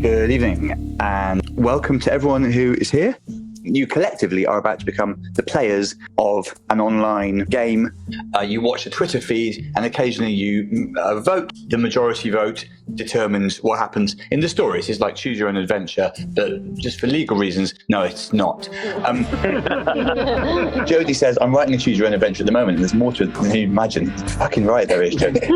Good evening, and welcome to everyone who is here. You collectively are about to become the players of an online game. You watch a Twitter feed, and occasionally you vote. The majority vote determines what happens in the stories. It's like choose your own adventure, but just for legal reasons, no, it's not. Jodie says, I'm writing a choose your own adventure at the moment, and there's more to it than you imagine. Fucking right there is, Jodie.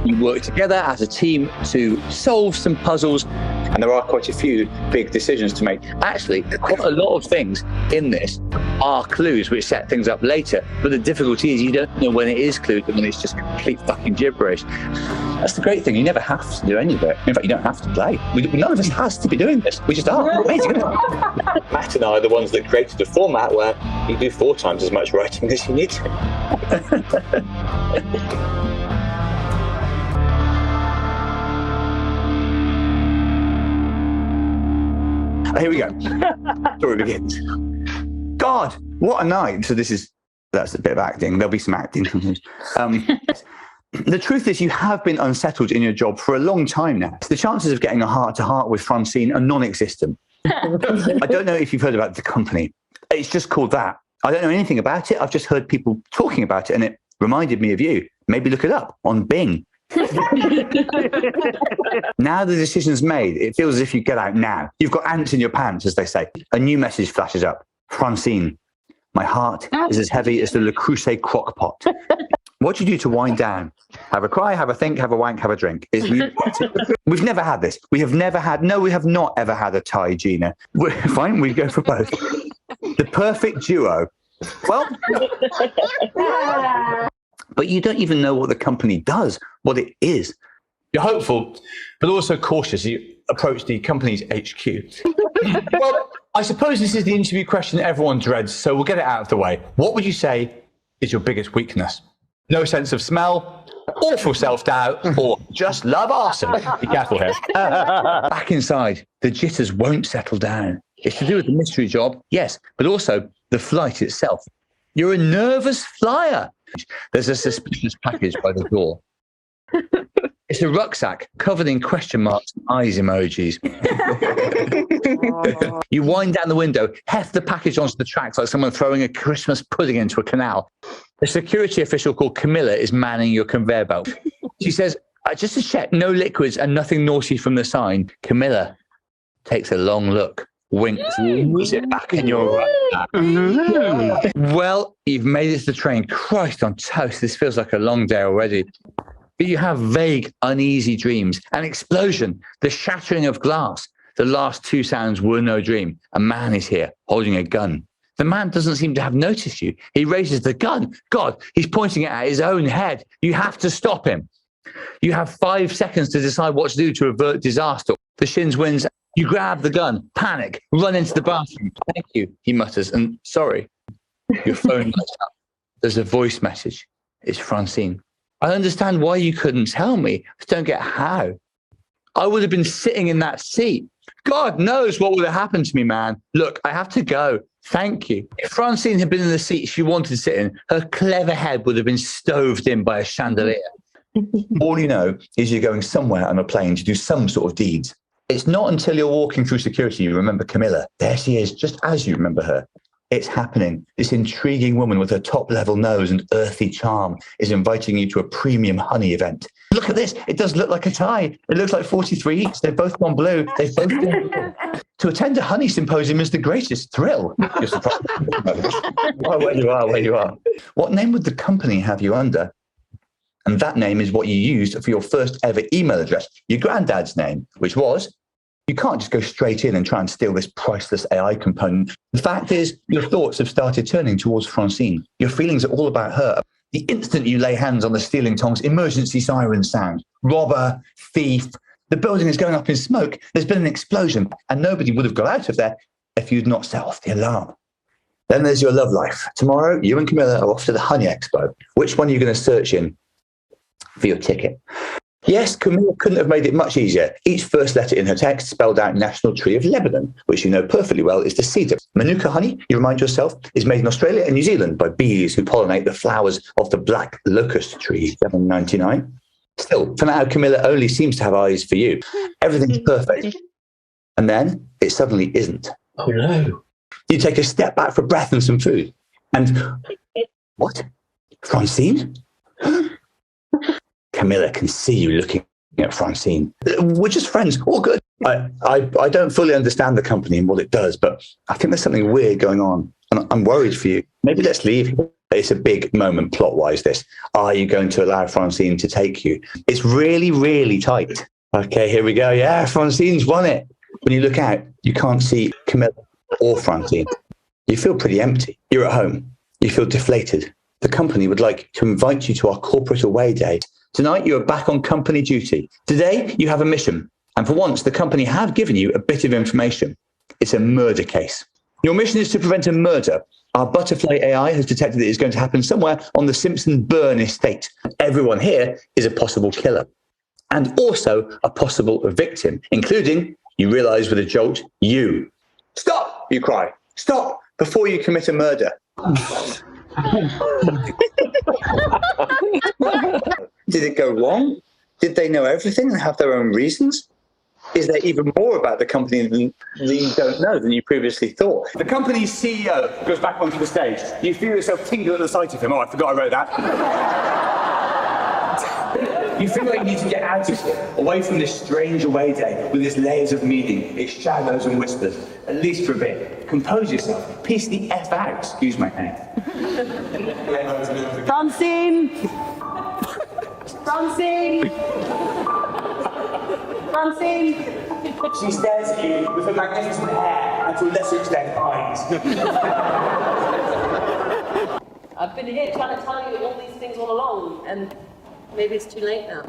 You work together as a team to solve some puzzles, and there are quite a few big decisions to make. Actually, quite a lot of things in this are clues which set things up later, but the difficulty is you don't know when it is clues and when it's just complete fucking gibberish. That's the great thing. You never have to do any of it. In fact, you don't have to play. None of us has to be doing this. We just are. Amazing. Matt and I are the ones that created a format where you do 4 times as much writing as you need to. Here we go. Story begins. God, what a night. So that's a bit of acting. There'll be some acting. The truth is you have been unsettled in your job for a long time now. The chances of getting a heart-to-heart with Francine are non-existent. I don't know if you've heard about the company. It's just called that. I don't know anything about it. I've just heard people talking about it, and it reminded me of you. Maybe look it up on Bing. Now the decision's made, it feels as if you get out now. You've got ants in your pants, as they say. A new message flashes up. Francine, my heart is as heavy as the Le Creuset crock pot. What do you do to wind down? Have a cry, have a think, have a wank, have a drink. We've never had this. We have not ever had a tie, Gina. We're fine, we go for both. The perfect duo. Well, but you don't even know what the company does, what it is. You're hopeful, but also cautious. You approach the company's HQ. Well, I suppose this is the interview question everyone dreads, so we'll get it out of the way. What would you say is your biggest weakness? No sense of smell, awful self-doubt, or just love arson? Be careful here. Back inside, the jitters won't settle down. It's to do with the mystery job, yes, but also the flight itself. You're a nervous flyer. There's a suspicious package by the door. It's a rucksack covered in question marks and eyes emojis. You wind down the window, heft the package onto the tracks like someone throwing a Christmas pudding into a canal. A security official called Camilla is manning your conveyor belt. She says, just to check, no liquids and nothing naughty from the sign. Camilla takes a long look. Winks, puts it back in your rucksack. Well, you've made it to the train. Christ on toast, this feels like a long day already. But you have vague, uneasy dreams. An explosion, the shattering of glass. The last 2 sounds were no dream. A man is here, holding a gun. The man doesn't seem to have noticed you. He raises the gun. God, he's pointing it at his own head. You have to stop him. You have 5 seconds to decide what to do to avert disaster. The shins wins. You grab the gun, panic, run into the bathroom. Thank you, he mutters, and sorry. Your phone lights up. There's a voice message. It's Francine. I understand why you couldn't tell me. I just don't get how. I would have been sitting in that seat. God knows what would have happened to me, man. Look, I have to go. Thank you. If Francine had been in the seat she wanted to sit in, her clever head would have been stoved in by a chandelier. All you know is you're going somewhere on a plane to do some sort of deeds. It's not until you're walking through security you remember Camilla. There she is, just as you remember her. It's happening. This intriguing woman with her top-level nose and earthy charm is inviting you to a premium honey event. Look at this. It does look like a tie. It looks like 43 each. They've both gone blue. They've both gone blue. To attend a honey symposium is the greatest thrill. You're surprised. Where you are. What name would the company have you under? And that name is what you used for your first ever email address, your granddad's name, which was, you can't just go straight in and try and steal this priceless AI component. The fact is, your thoughts have started turning towards Francine. Your feelings are all about her. The instant you lay hands on the stealing tongs, emergency sirens sound. Robber, thief. The building is going up in smoke. There's been an explosion, and nobody would have got out of there if you'd not set off the alarm. Then there's your love life. Tomorrow, you and Camilla are off to the Honey Expo. Which one are you going to search in for your ticket? Yes, Camilla couldn't have made it much easier. Each first letter in her text spelled out National Tree of Lebanon, which you know perfectly well is the cedar. Manuka honey, you remind yourself, is made in Australia and New Zealand by bees who pollinate the flowers of the black locust tree, $7.99. Still, for now, Camilla only seems to have eyes for you. Everything's perfect. And then it suddenly isn't. Oh no. You take a step back for breath and some food. And what? Francine? Camilla can see you looking at Francine. We're just friends, all good. I don't fully understand the company and what it does, but I think there's something weird going on. And I'm worried for you. Maybe let's leave. It's a big moment plot-wise, this. Are you going to allow Francine to take you? It's really, really tight. Okay, here we go. Yeah, Francine's won it. When you look out, you can't see Camilla or Francine. You feel pretty empty. You're at home. You feel deflated. The company would like to invite you to our corporate away day. Tonight, you are back on company duty. Today, you have a mission. And for once, the company have given you a bit of information. It's a murder case. Your mission is to prevent a murder. Our butterfly AI has detected that it's going to happen somewhere on the Simpson Burn estate. Everyone here is a possible killer and also a possible victim, including, you realize with a jolt, you. Stop, you cry. Stop before you commit a murder. Did it go wrong? Did they know everything and have their own reasons? Is there even more about the company than you don't know, than you previously thought? The company's CEO goes back onto the stage. You feel yourself tingle at the sight of him. Oh, I forgot I wrote that. You feel like you need to get out of here, away from this strange away day with its layers of meaning, its shadows and whispers, at least for a bit. Compose yourself. Peace the F out. Excuse my name. Francine! Francine! Francine! She stares at you with her magnificent hair and to a lesser extent eyes. I've been here trying to tell you all these things all along, and maybe it's too late now.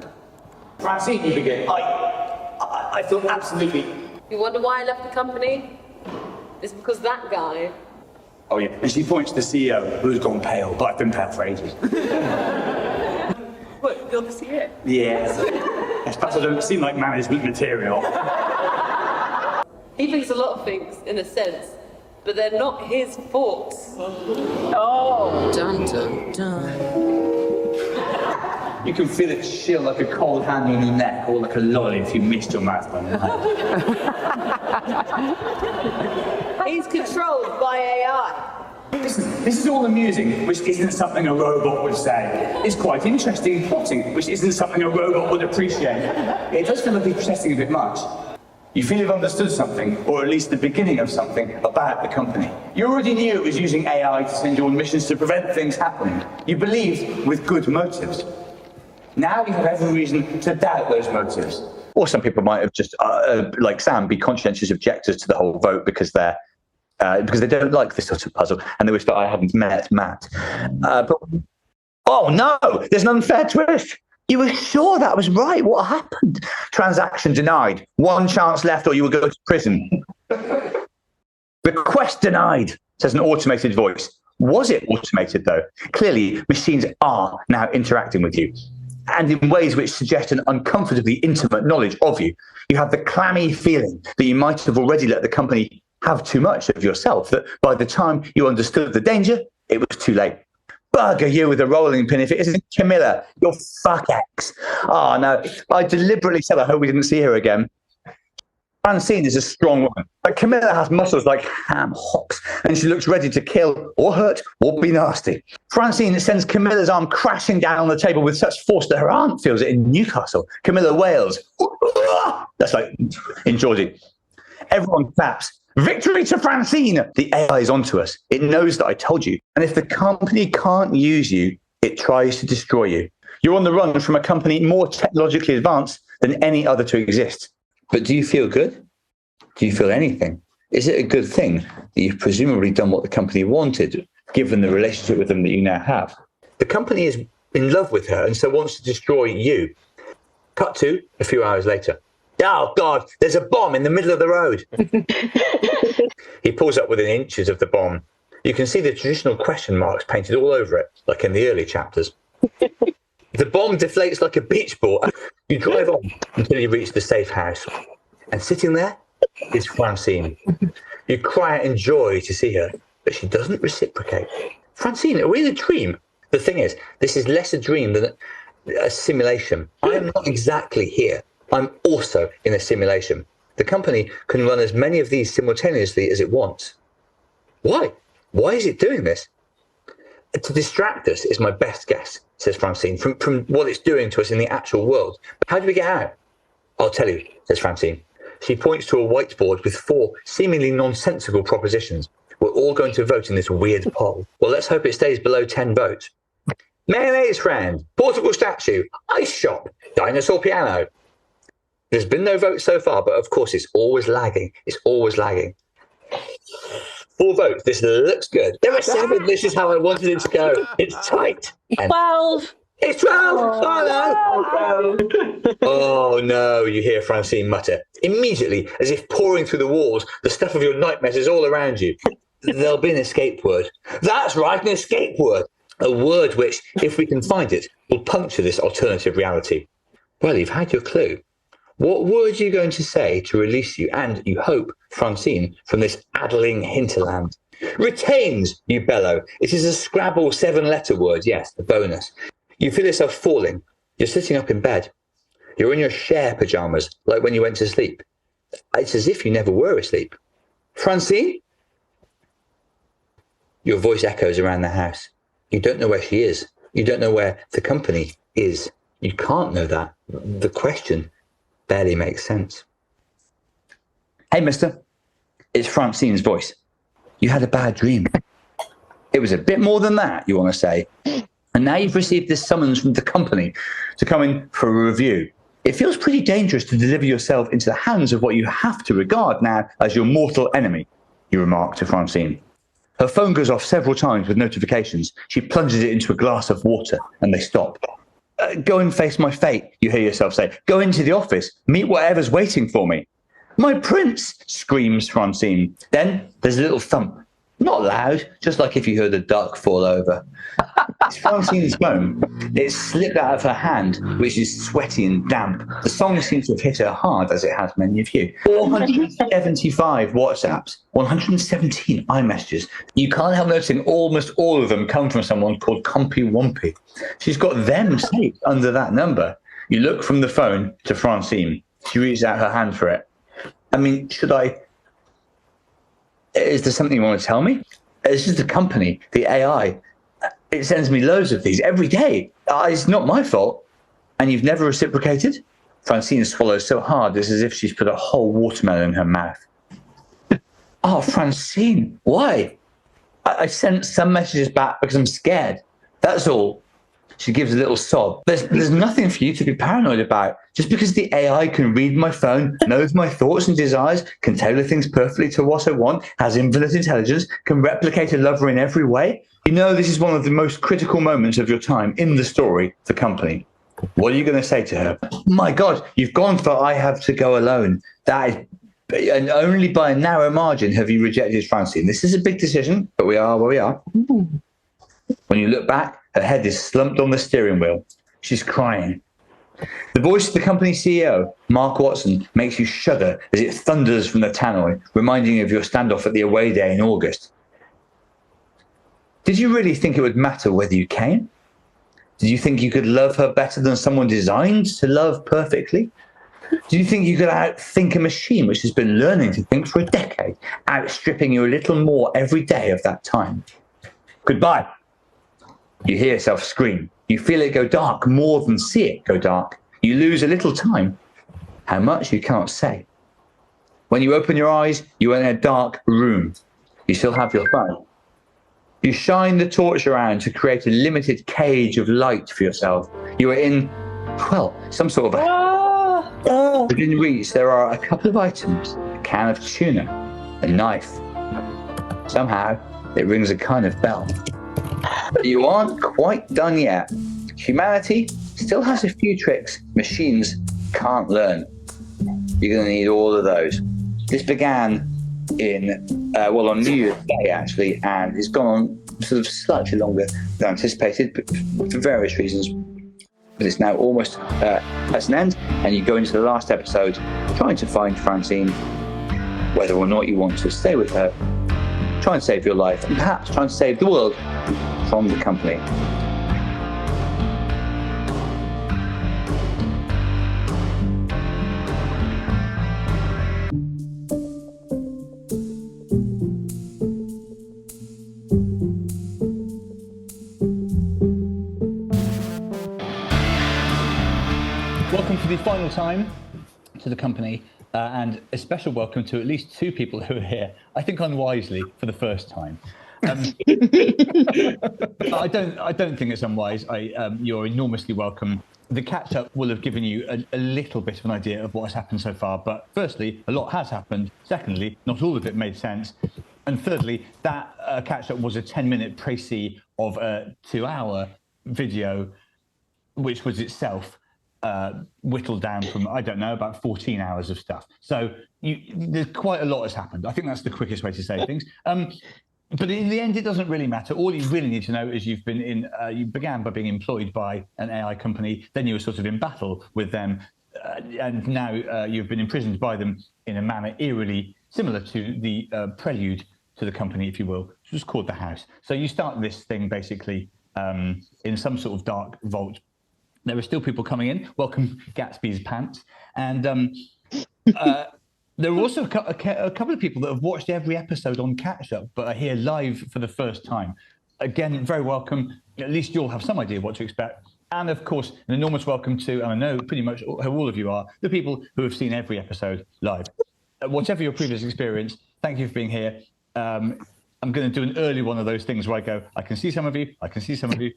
Francine, you begin. I feel absolutely... You wonder why I left the company? It's because that guy... Oh yeah, and she points to the CEO, who's gone pale, but I've been pale for ages. What, you're the CEO? Yes. Perhaps I don't seem like management material. He thinks a lot of things, in a sense, but they're not his faults. Oh! Dun, dun, dun. You can feel it chill like a cold hand on your neck, or like a lolly if you missed your mouth on your hand. He's controlled by AI. Listen, this is all amusing, which isn't something a robot would say. It's quite interesting plotting, which isn't something a robot would appreciate. It does feel like he's protesting a bit much. You feel you've understood something, or at least the beginning of something, about the company. You already knew it was using AI to send you on missions to prevent things happening. You believed with good motives. Now you have every reason to doubt those motives. Or some people might have just, like Sam, be conscientious objectors to the whole vote because they don't like this sort of puzzle, and they wish that I hadn't met Matt. Oh no, there's an unfair twist. You were sure that was right. What happened? Transaction denied. One chance left or you will go to prison. Request denied, says an automated voice. Was it automated though? Clearly, machines are now interacting with you, and in ways which suggest an uncomfortably intimate knowledge of you. You have the clammy feeling that you might have already let the company have too much of yourself, that by the time you understood the danger, it was too late. Bugger you with a rolling pin if it isn't Camilla, your fuck ex. Oh no, I deliberately said I hope we didn't see her again. Francine is a strong woman, but Camilla has muscles like ham hocks, and she looks ready to kill or hurt or be nasty. Francine sends Camilla's arm crashing down on the table with such force that her aunt feels it in Newcastle. Camilla wails. That's like in Geordie. Everyone claps. Victory to Francine! The AI is onto us. It knows that I told you. And if the company can't use you, it tries to destroy you. You're on the run from a company more technologically advanced than any other to exist. But do you feel good? Do you feel anything? Is it a good thing that you've presumably done what the company wanted, given the relationship with them that you now have? The company is in love with her and so wants to destroy you. Cut to a few hours later. Oh, God, there's a bomb in the middle of the road. He pulls up within inches of the bomb. You can see the traditional question marks painted all over it, like in the early chapters. The bomb deflates like a beach ball. You drive on until you reach the safe house. And sitting there is Francine. You cry out in joy to see her, but she doesn't reciprocate. Francine, are we in a dream? The thing is, this is less a dream than a simulation. I am not exactly here. I'm also in a simulation. The company can run as many of these simultaneously as it wants. Why? Why is it doing this? To distract us is my best guess, says Francine, from what it's doing to us in the actual world. How do we get out? I'll tell you, says Francine. She points to a whiteboard with 4 seemingly nonsensical propositions. We're all going to vote in this weird poll. Well, let's hope it stays below 10 votes. Mayonnaise friend, portable statue, ice shop, dinosaur piano. There's been no vote so far, but of course it's always lagging. It's always lagging. 4 votes. This looks good. There are 7. This is how I wanted it to go. It's tight. And 12. it's 12. Oh, no. Oh, no, you hear Francine mutter. Immediately, as if pouring through the walls, the stuff of your nightmares is all around you. There'll be an escape word. That's right, an escape word. A word which, if we can find it, will puncture this alternative reality. Well, you've had your clue. What word are you going to say to release you and, you hope, Francine, from this addling hinterland? Retains, you bellow. It is a Scrabble 7-letter word, yes, the bonus. You feel yourself falling. You're sitting up in bed. You're in your share pyjamas, like when you went to sleep. It's as if you never were asleep. Francine? Your voice echoes around the house. You don't know where she is. You don't know where the company is. You can't know that. The question barely makes sense. Hey, mister. It's Francine's voice. You had a bad dream. It was a bit more than that, you want to say. And now you've received this summons from the company to come in for a review. It feels pretty dangerous to deliver yourself into the hands of what you have to regard now as your mortal enemy, you remark to Francine. Her phone goes off several times with notifications. She plunges it into a glass of water and they stop. Go and face my fate, you hear yourself say. Go into the office. Meet whatever's waiting for me. My prince, screams Francine. Then there's a little thump. Not loud, just like if you heard a duck fall over. It's Francine's phone. It slipped out of her hand, which is sweaty and damp. The song seems to have hit her hard, as it has many of you. 475 WhatsApps, 117 iMessages. You can't help noticing almost all of them come from someone called Compy Wumpy. She's got them saved under that number. You look from the phone to Francine. She reaches out her hand for it. I mean, should I... Is there something you want to tell me? This is the company, the AI. It sends me loads of these every day. It's not my fault. And you've never reciprocated? Francine swallows so hard, it's as if she's put a whole watermelon in her mouth. Oh, Francine, why? I sent some messages back because I'm scared. That's all. She gives a little sob. There's nothing for you to be paranoid about. Just because the AI can read my phone, knows my thoughts and desires, can tailor things perfectly to what I want, has infinite intelligence, can replicate a lover in every way. You know this is one of the most critical moments of your time in the story, the company. What are you going to say to her? My God, you've gone for I have to go alone. That is, and only by a narrow margin have you rejected Francine. This is a big decision, but we are where we are. When you look back, her head is slumped on the steering wheel. She's crying. The voice of the company CEO, Mark Watson, makes you shudder as it thunders from the tannoy, reminding you of your standoff at the away day in August. Did you really think it would matter whether you came? Did you think you could love her better than someone designed to love perfectly? Do you think you could outthink a machine which has been learning to think for a decade, outstripping you a little more every day of that time? Goodbye. You hear yourself scream. You feel it go dark more than see it go dark. You lose a little time. How much you cannot say. When you open your eyes, you are in a dark room. You still have your phone. You shine the torch around to create a limited cage of light for yourself. You are in, well, some sort of a... Within reach, there are a couple of items. A can of tuna, a knife. Somehow, it rings a kind of bell. But you aren't quite done yet. Humanity still has a few tricks machines can't learn. You're going to need all of those. This began on New Year's Day, actually, and it's gone on sort of slightly longer than anticipated, but for various reasons. But it's now almost at an end, and you go into the last episode trying to find Francine, whether or not you want to stay with her, try and save your life, and perhaps try and save the world from the company. final time to the company, and a special welcome to at least two people who are here, I think unwisely, for the first time. I don't think it's unwise. You're enormously welcome. The catch-up will have given you a little bit of an idea of what has happened so far. But firstly, a lot has happened. Secondly, not all of it made sense. And thirdly, that catch-up was a 10-minute précis of a 2-hour video, which was itself whittled down from, I don't know, about 14 hours of stuff. So there's quite a lot has happened. I think that's the quickest way to say things. But in the end, it doesn't really matter. All you really need to know is you began by being employed by an AI company, then you were sort of in battle with them, and now you've been imprisoned by them in a manner eerily similar to the prelude to the company, if you will, which was called The House. So you start this thing basically in some sort of dark vault. There are still people coming in. Welcome, Gatsby's Pants. And there are also a couple of people that have watched every episode on Catch Up, but are here live for the first time. Again, very welcome. At least you'll have some idea what to expect. And of course, an enormous welcome to, and I know pretty much how all of you are, the people who have seen every episode live. Whatever your previous experience, thank you for being here. I'm going to do an early one of those things where I go, I can see some of you, I can see some of you.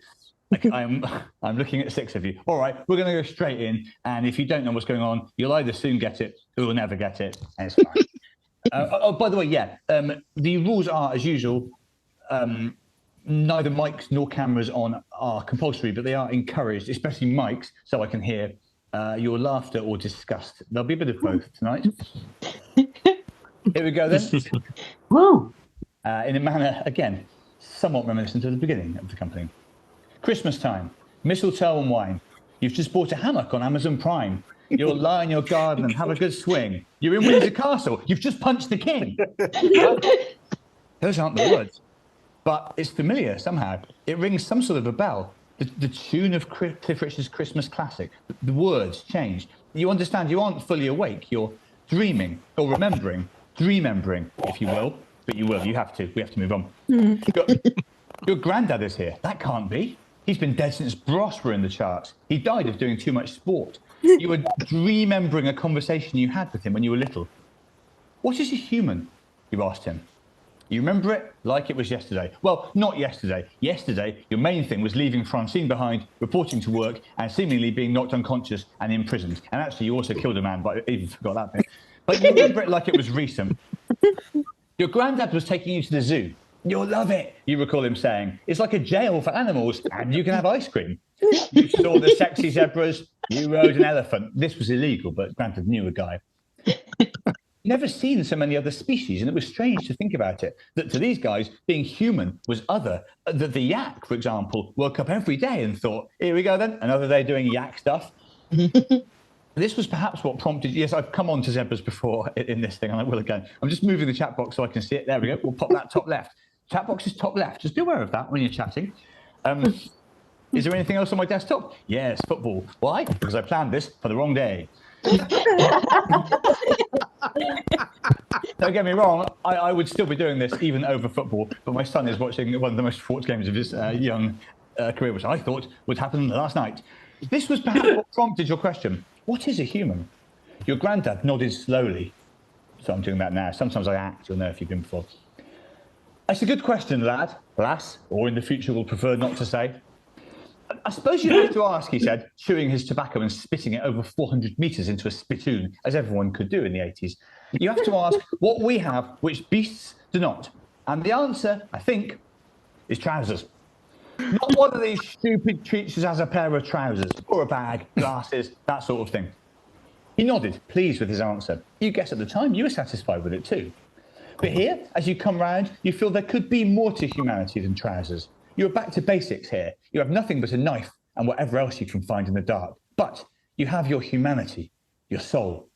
I'm looking at 6 of you. All right, we're going to go straight in. And if you don't know what's going on, you'll either soon get it or you'll never get it. And it's fine. By the way, the rules are, as usual, neither mics nor cameras on are compulsory, but they are encouraged, especially mics, so I can hear your laughter or disgust. There'll be a bit of both tonight. Here we go then. Woo! In a manner, again, somewhat reminiscent of the beginning of the company. Christmas time, mistletoe and wine. You've just bought a hammock on Amazon Prime. You'll lie in your garden and have a good swing. You're in Windsor Castle. You've just punched the king. Those aren't the words, but it's familiar somehow. It rings some sort of a bell. The tune of Cliff Richard's Christmas classic. The words change. You understand you aren't fully awake. You're dreaming or remembering, if you will. But you will. You have to. We have to move on. Your granddad is here. That can't be. He's been dead since Bros were in the charts. He died of doing too much sport. You were remembering a conversation you had with him when you were little. What is a human? You asked him. You remember it like it was yesterday. Well, not yesterday. Yesterday, your main thing was leaving Francine behind, reporting to work, and seemingly being knocked unconscious and imprisoned. And actually, you also killed a man, but I even forgot that bit. But you remember it like it was recent. Your granddad was taking you to the zoo. You'll love it, you recall him saying. It's like a jail for animals, and you can have ice cream. You saw the sexy zebras. You rode an elephant. This was illegal, but granted, knew a guy. Never seen so many other species, and it was strange to think about it, that to these guys, being human was other. That the yak, for example, woke up every day and thought, here we go then, another day doing yak stuff. This was perhaps what prompted, yes, I've come on to zebras before in this thing, and I will again. I'm just moving the chat box so I can see it. There we go. We'll pop that top left. Chat box is top left. Just be aware of that when you're chatting. Is there anything else on my desktop? Yes, football. Why? Because I planned this for the wrong day. Don't get me wrong, I would still be doing this even over football, but my son is watching one of the most sports games of his young career, which I thought would happen last night. This was perhaps what prompted your question. What is a human? Your granddad nodded slowly. So I'm doing that now. Sometimes I act. You'll know if you've been before. It's a good question, lad, lass, or in the future we'll prefer not to say. I suppose you'd have to ask, he said, chewing his tobacco and spitting it over 400 metres into a spittoon, as everyone could do in the 80s. You have to ask what we have which beasts do not. And the answer, I think, is trousers. Not one of these stupid creatures has a pair of trousers, or a bag, glasses, that sort of thing. He nodded, pleased with his answer. You guessed at the time you were satisfied with it too. But here, as you come round, you feel there could be more to humanity than trousers. You're back to basics here. You have nothing but a knife and whatever else you can find in the dark. But you have your humanity, your soul.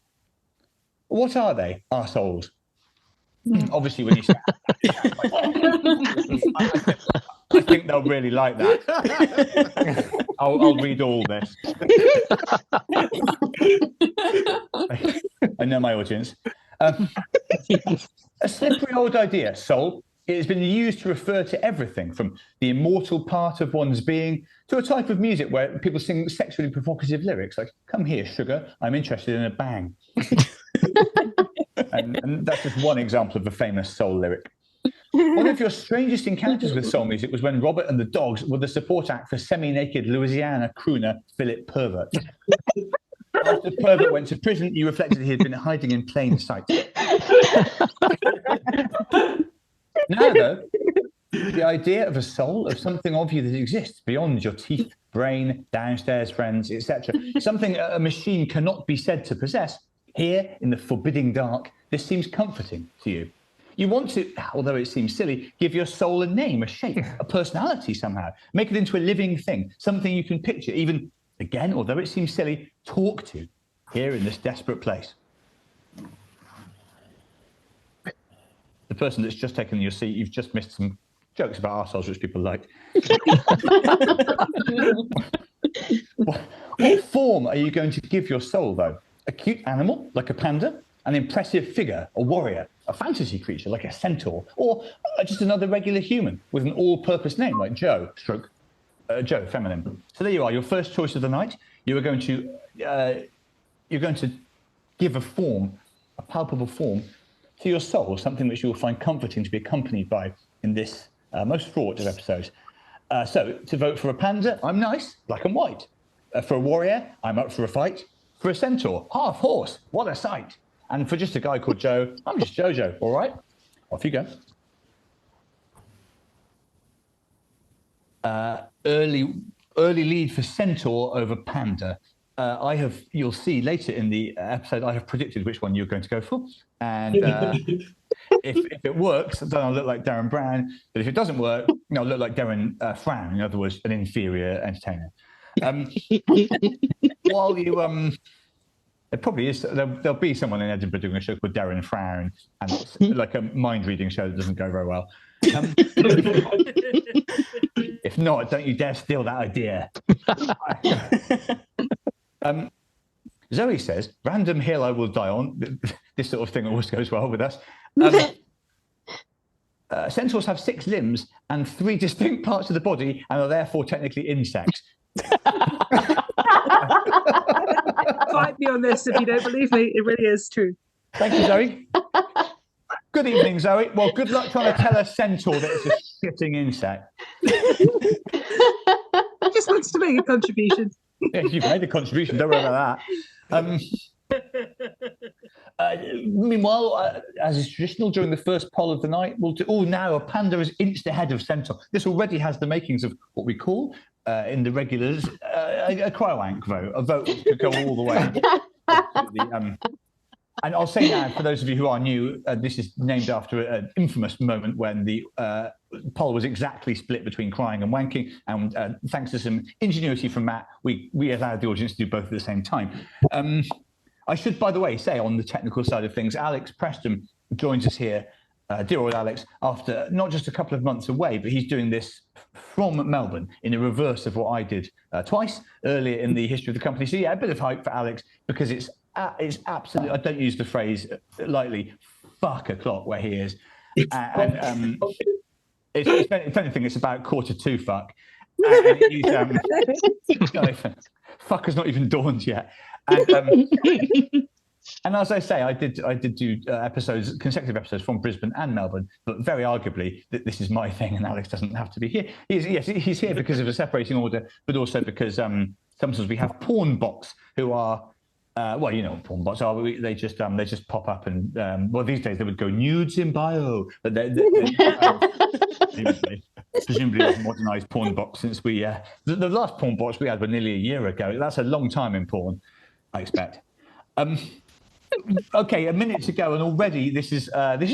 What are they, our souls? Obviously, when you say I think they'll really like that. I'll read all this. I know my audience. A slippery old idea, soul. It has been used to refer to everything from the immortal part of one's being to a type of music where people sing sexually provocative lyrics like, "Come here, sugar, I'm interested in a bang." and that's just one example of a famous soul lyric. One of your strangest encounters with soul music was when Robert and the Dogs were the support act for semi-naked Louisiana crooner Philip Pervert. After Pervert went to prison, you reflected he had been hiding in plain sight. Now, though, the idea of a soul, of something of you that exists beyond your teeth, brain, downstairs friends, etc., something a machine cannot be said to possess, here in the forbidding dark, this seems comforting to you. You want to, although it seems silly, give your soul a name, a shape, a personality somehow. Make it into a living thing, something you can picture, even, again, although it seems silly, talk to here in this desperate place. The person that's just taken your seat, you've just missed some jokes about arseholes which people like. What form are you going to give your soul, though? A cute animal, like a panda? An impressive figure, a warrior? A fantasy creature, like a centaur? Or just another regular human with an all-purpose name, like Joe, Joe, feminine. So there you are, your first choice of the night. You're going to give a form, a palpable form, to your soul, something which you will find comforting to be accompanied by in this most fraught of episodes. So, to vote for a panda, I'm nice, black and white. For a warrior, I'm up for a fight. For a centaur, half horse, what a sight. And for just a guy called Joe, I'm just Jojo, all right? Off you go. Early lead for centaur over panda. You'll see later in the episode, I have predicted which one you're going to go for. And if it works, then I'll look like Darren Brown. But if it doesn't work, I'll look like Darren Fran, in other words, an inferior entertainer. While you, it probably is, there'll be someone in Edinburgh doing a show called Darren Fran, and it's like a mind-reading show that doesn't go very well. If not, don't you dare steal that idea. Zoe says, "Random hill I will die on." This sort of thing always goes well with us. Centaurs have 6 limbs and 3 distinct parts of the body and are therefore technically insects. Fight me on this if you don't believe me. It really is true. Thank you, Zoe. Good evening, Zoe. Well, good luck trying to tell a centaur that it's a shitting insect. He just wants to make a contribution. Yeah, you've made a contribution. Don't worry about that. Meanwhile, as is traditional during the first poll of the night, we'll do. Oh, now a panda is inched ahead of centaur. This already has the makings of what we call in the regulars a cryowank vote, a vote that could go all the way. And I'll say now, for those of you who are new, this is named after an infamous moment when the poll was exactly split between crying and wanking. And thanks to some ingenuity from Matt, we allowed the audience to do both at the same time. I should, by the way, say on the technical side of things, Alex Preston joins us here, dear old Alex, after not just a couple of months away, but he's doing this from Melbourne in the reverse of what I did twice earlier in the history of the company. So yeah, a bit of hype for Alex, because it's absolutely, I don't use the phrase lightly, fuck o'clock where he is. And if anything, it's about 1:45 fuck. Fuck has not even dawned yet. And as I say, I did do consecutive episodes from Brisbane and Melbourne, but very arguably this is my thing, and Alex doesn't have to be here. He's here because of a separating order, but also because sometimes we have porn bots who are. Well, you know what porn bots are. They just pop up and well, these days they would go nudes in bio, but presumably a modernised porn box since we the last porn bots we had were nearly a year ago. That's a long time in porn, I expect. Okay, a minute to go, and already this is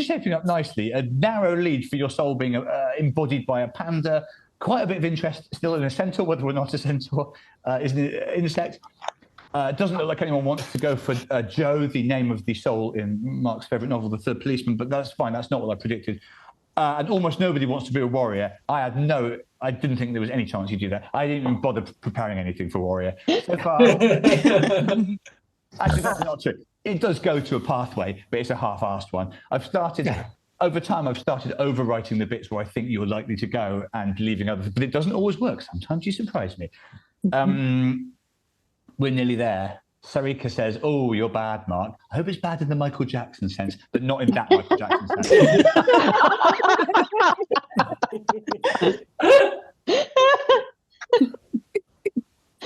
shaping up nicely. A narrow lead for your soul being embodied by a panda. Quite a bit of interest still in a centaur, whether or not a centaur is an insect. It doesn't look like anyone wants to go for Joe, the name of the soul in Mark's favourite novel, The Third Policeman, but that's fine. That's not what I predicted. And almost nobody wants to be a warrior. I didn't think there was any chance you'd do that. I didn't even bother preparing anything for warrior. So far, actually, that's not true. It does go to a pathway, but it's a half-assed one. I've started over time, I've started overwriting the bits where I think you're likely to go and leaving others, but it doesn't always work. Sometimes you surprise me. We're nearly there. Sarika says, "Oh, you're bad, Mark. I hope it's bad in the Michael Jackson sense, but not in that Michael Jackson sense."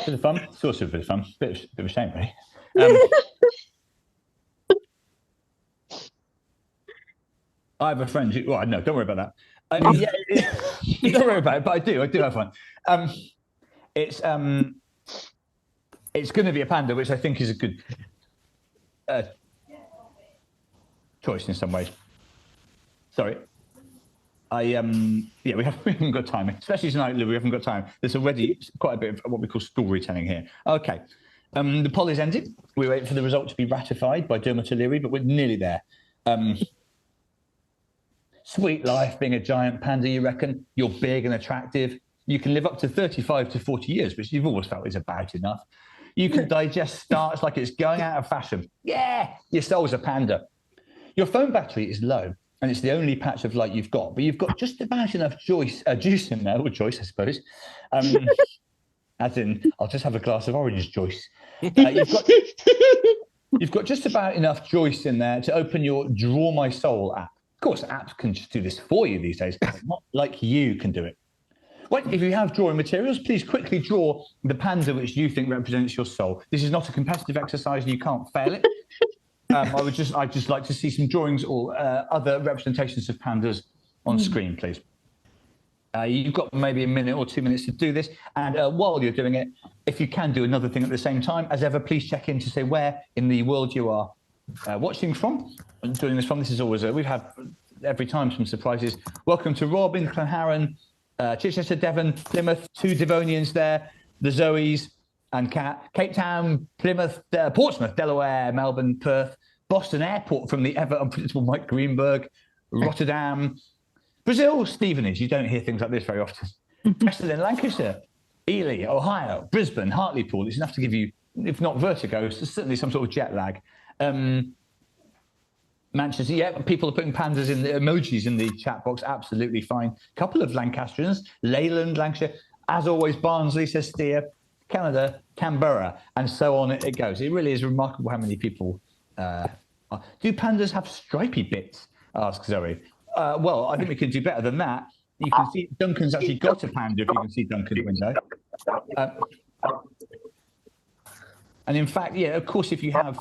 Bit of fun. It's also a bit of fun. Bit of a shame, really. I have a friend who, well, no, don't worry about that. Don't worry about it, but I do have fun. It's going to be a panda, which I think is a good choice in some ways. Sorry. We haven't got time, especially tonight, Lou, we haven't got time. There's already quite a bit of what we call storytelling here. Okay. The poll is ended. We wait for the result to be ratified by Dermot O'Leary, but we're nearly there. Sweet life being a giant panda, you reckon? You're big and attractive. You can live up to 35 to 40 years, which you've always felt is about enough. You can digest starch like it's going out of fashion. Yeah, your soul's a panda. Your phone battery is low, and it's the only patch of light you've got, but you've got just about enough juice in there, or choice, I suppose. As in, I'll just have a glass of orange juice. You've got just about enough juice in there to open your Draw My Soul app. Of course, apps can just do this for you these days, but not like you can do it. Well, if you have drawing materials, please quickly draw the panda which you think represents your soul. This is not a competitive exercise, and you can't fail it. I'd just like to see some drawings or other representations of pandas on screen, please. You've got maybe a minute or 2 minutes to do this. And while you're doing it, if you can do another thing at the same time, as ever, please check in to say where in the world you are watching from and doing this from. This is always, we've had every time some surprises. Welcome to Rob in Clanharan, Chichester, Devon, Plymouth, 2 Devonians there, the Zoes and Kat, Cape Town, Plymouth, Portsmouth, Delaware, Melbourne, Perth, Boston Airport from the ever unpredictable Mike Greenberg, Rotterdam, Brazil, Stevenage. You don't hear things like this very often. Preston in Lancashire, Ely, Ohio, Brisbane, Hartlepool. It's enough to give you, if not vertigo, certainly some sort of jet lag. Manchester, yeah, people are putting pandas in the emojis in the chat box. Absolutely fine. Couple of Lancastrians, Leyland, Lancashire. As always, Barnsley, says Steer, Canada, Canberra, and so on it goes. It really is remarkable how many people do pandas have stripy bits? Asks Zoe. Well, I think we can do better than that. You can see Duncan's actually got a panda if you can see Duncan's window. And in fact, yeah, of course, if you have...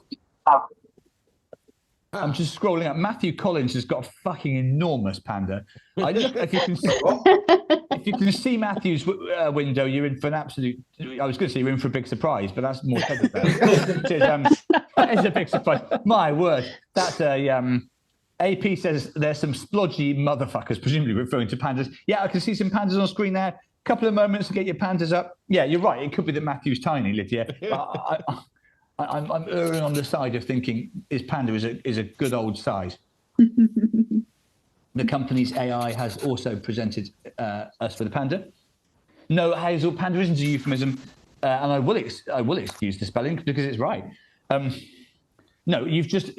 I'm just scrolling up. Matthew Collins has got a fucking enormous panda. If you can see Matthew's window, you're in for an absolute... I was going to say you're in for a big surprise, but that's more clever. It's a big surprise. My word. That's a... AP says there's some splodgy motherfuckers, presumably referring to pandas. Yeah, I can see some pandas on screen there. Couple of moments to get your pandas up. Yeah, you're right. It could be that Matthew's tiny, Lydia. I'm erring on the side of thinking his panda is a good old size. The company's AI has also presented us with a panda. No, Hazel, panda isn't a euphemism, and I will excuse the spelling because it's right. No,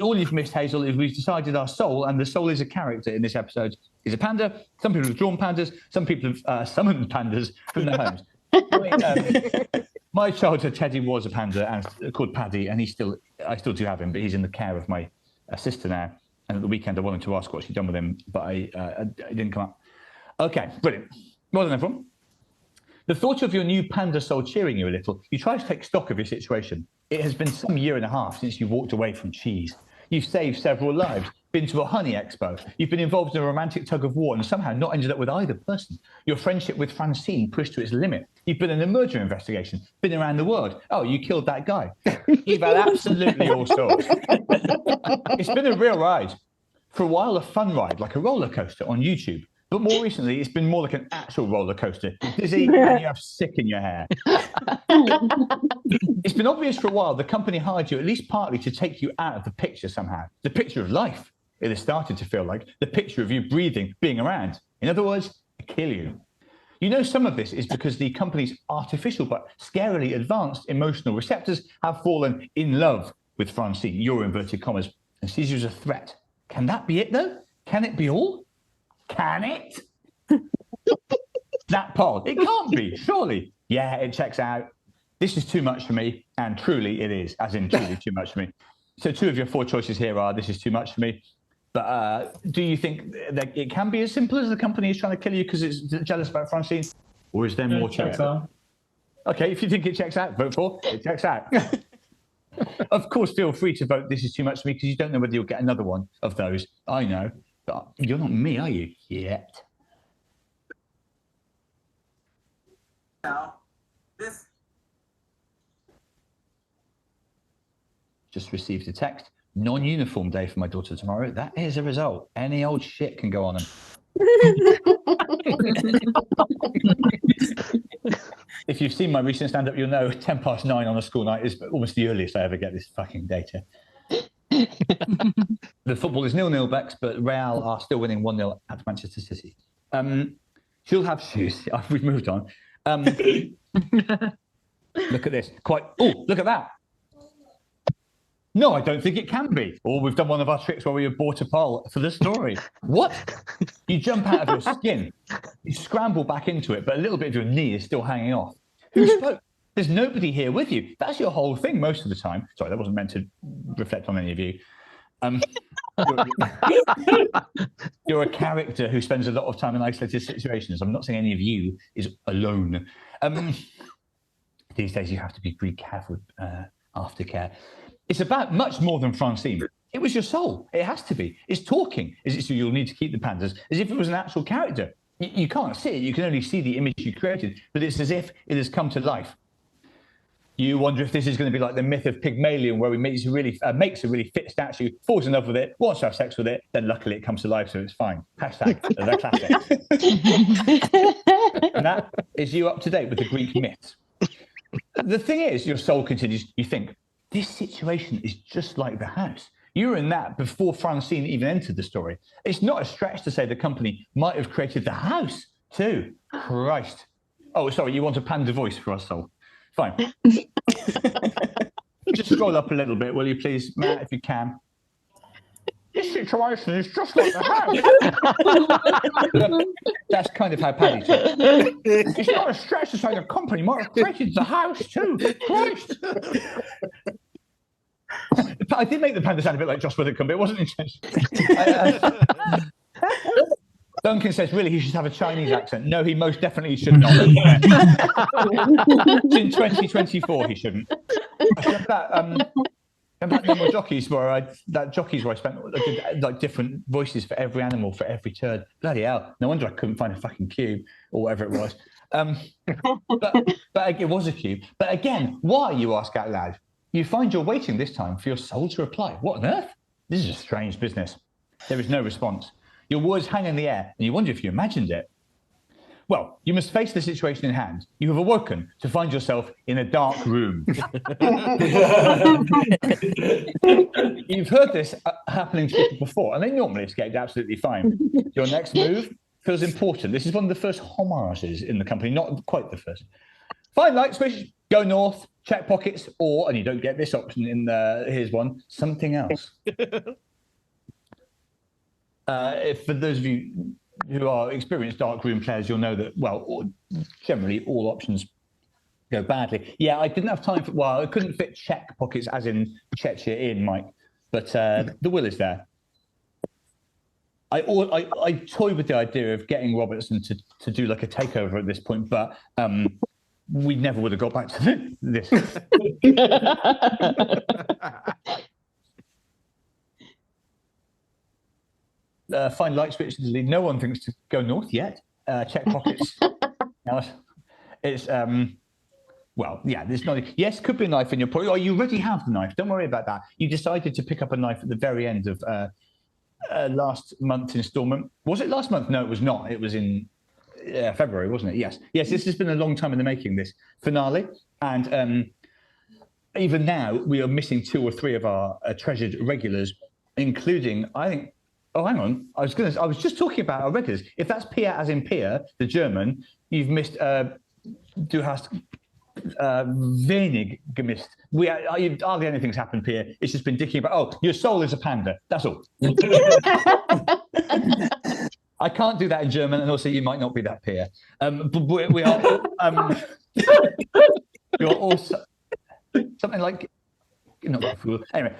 all you've missed, Hazel, is we've decided our soul, and the soul is a character in this episode, is a panda. Some people have drawn pandas. Some people have summoned pandas from their homes. My childhood Teddy was a panda and called Paddy, and I still do have him, but he's in the care of my sister now. And at the weekend, I wanted to ask what she'd done with him, but I didn't come up. Okay, brilliant. Well done, everyone. The thought of your new panda soul cheering you a little, you try to take stock of your situation. It has been some year and a half since you walked away from cheese. You've saved several lives, been to a honey expo. You've been involved in a romantic tug of war and somehow not ended up with either person. Your friendship with Francine pushed to its limit. You've been in a murder investigation, been around the world. Oh, you killed that guy. You've had absolutely all sorts. It's been a real ride. For a while, a fun ride, like a roller coaster on YouTube. But more recently, it's been more like an actual roller coaster. You're dizzy and you have sick in your hair. It's been obvious for a while the company hired you at least partly to take you out of the picture somehow. The picture of life. It has started to feel like the picture of you breathing, being around. In other words, to kill you. You know some of this is because the company's artificial but scarily advanced emotional receptors have fallen in love with Francine, your inverted commas, and sees you as a threat. Can that be it, though? Can it be all? Can it? That poll. It can't be, surely. Yeah, it checks out. This is too much for me, and truly it is, as in truly too much for me. So 2 of your 4 choices here are, this is too much for me. But do you think that it can be as simple as the company is trying to kill you because it's jealous about Francine? Or is there more to it? Okay, if you think it checks out, vote for it. Checks out. Of course, feel free to vote this is too much for me because you don't know whether you'll get another one of those. I know. But you're not me, are you? Yet. Now, this. Just received a text. Non-uniform day for my daughter tomorrow. That is a result. Any old shit can go on them. If you've seen my recent stand-up, you'll know 9:10 on a school night is almost the earliest I ever get this fucking data. The football is 0-0, Bex, but Real are still winning 1-0 at Manchester City. She'll have shoes. We've moved on. Look at this. Look at that. No, I don't think it can be. Or we've done one of our tricks where we have bought a poll for the story. What? You jump out of your skin. You scramble back into it, but a little bit of your knee is still hanging off. Who spoke? There's nobody here with you. That's your whole thing most of the time. Sorry, that wasn't meant to reflect on any of you. You're a character who spends a lot of time in isolated situations. I'm not saying any of you is alone. These days you have to be pretty careful with aftercare. It's about much more than Francine. It was your soul. It has to be. It's talking. Is it so you'll need to keep the pandas? As if it was an actual character. You can't see it. You can only see the image you created, but it's as if it has come to life. You wonder if this is going to be like the myth of Pygmalion, where he makes a really fit statue, falls in love with it, wants to have sex with it, then luckily it comes to life, so it's fine. Hashtag the classic. And that is you up to date with the Greek myths. The thing is, your soul continues. You think, this situation is just like the house. You were in that before Francine even entered the story. It's not a stretch to say the company might have created the house too. Christ. Oh, sorry, you want a panda voice for us, soul? Fine. Just scroll up a little bit, will you please, Matt, if you can. This situation is just like the house. That's kind of how Paddy talks. It's not a stretch to say the company might have created the house too. Christ. I did make the panda sound a bit like Joss Withercombe, but it wasn't intentional. Duncan says, really, he should have a Chinese accent. No, he most definitely should not. In 2024, he shouldn't. That number of jockeys where I spent like different voices for every animal, for every turd. Bloody hell. No wonder I couldn't find a fucking cube or whatever it was. But it was a cube. But again, why, you ask out loud? You find you're waiting this time for your soul to reply. What on earth? This is a strange business. There is no response. Your words hang in the air, and you wonder if you imagined it. Well, you must face the situation in hand. You have awoken to find yourself in a dark room. You've heard this happening to people before, and they normally escaped absolutely fine. Your next move feels important. This is one of the first homages in the company, not quite the first. Find light switch, go north, check pockets, or, and you don't get this option in here's one, something else. For those of you who are experienced darkroom players, you'll know that, well, generally all options go badly. Yeah, I didn't have time for, well, I couldn't fit check pockets as in Chechnya in, Mike, but the will is there. I toyed with the idea of getting Robertson to do like a takeover at this point, but we never would have got back to this. Find light switch. No one thinks to go north yet. Check pockets. Now, it's well, yeah. There's not. Yes, could be a knife in your pocket. Oh, you already have the knife. Don't worry about that. You decided to pick up a knife at the very end of last month's instalment. Was it last month? No, it was not. It was in February, wasn't it? Yes. Yes. This has been a long time in the making. This finale, and even now we are missing 2 or 3 of our treasured regulars, including, I think. Oh, hang on. I was just talking about our regulars. If that's Pia as in Pia, the German, you've missed du hast wenig gemisst. Hardly anything's happened, Pia. It's just been dicking about, oh, your soul is a panda. That's all. I can't do that in German, and also you might not be that peer. But we are. You're also something like. Anyway,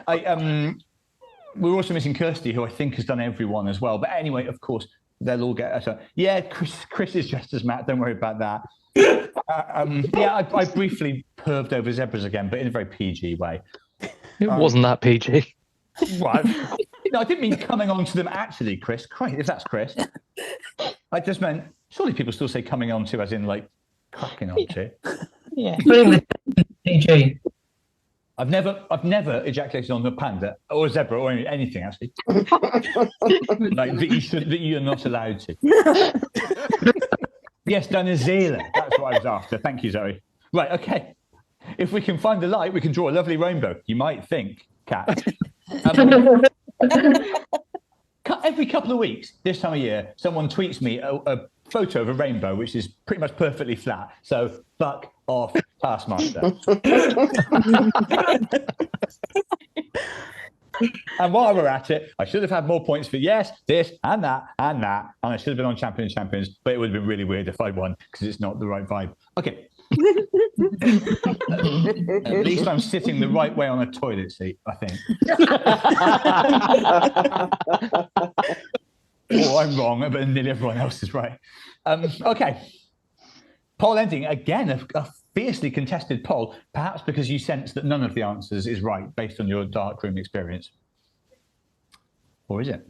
we're also missing Kirsty, who I think has done everyone as well. But anyway, of course, they'll all get. Yeah, Chris is just as Matt. Don't worry about that. I briefly perved over zebras again, but in a very PG way. It wasn't that PG. Right. No, I didn't mean coming on to them actually, Chris. Christ, if that's Chris. I just meant, surely people still say coming on to as in like cracking on to. Yeah. Putting the PG. I've never ejaculated on a panda or a zebra or anything actually. Like that you're not allowed to. Yes, done in Zealand. That's what I was after. Thank you, Zoe. Right, okay. If we can find the light, we can draw a lovely rainbow. You might think, Kat. Every couple of weeks, this time of year, someone tweets me a photo of a rainbow, which is pretty much perfectly flat. So, fuck off, Taskmaster. And while we're at it, I should have had more points for yes, this, and that, and I should have been on Champions, but it would have been really weird if I'd won because it's not the right vibe. Okay. At least I'm sitting the right way on a toilet seat, I think. Or I'm wrong, but nearly everyone else is right. Okay. Poll ending. Again, a fiercely contested poll, perhaps because you sense that none of the answers is right based on your darkroom experience. Or is it?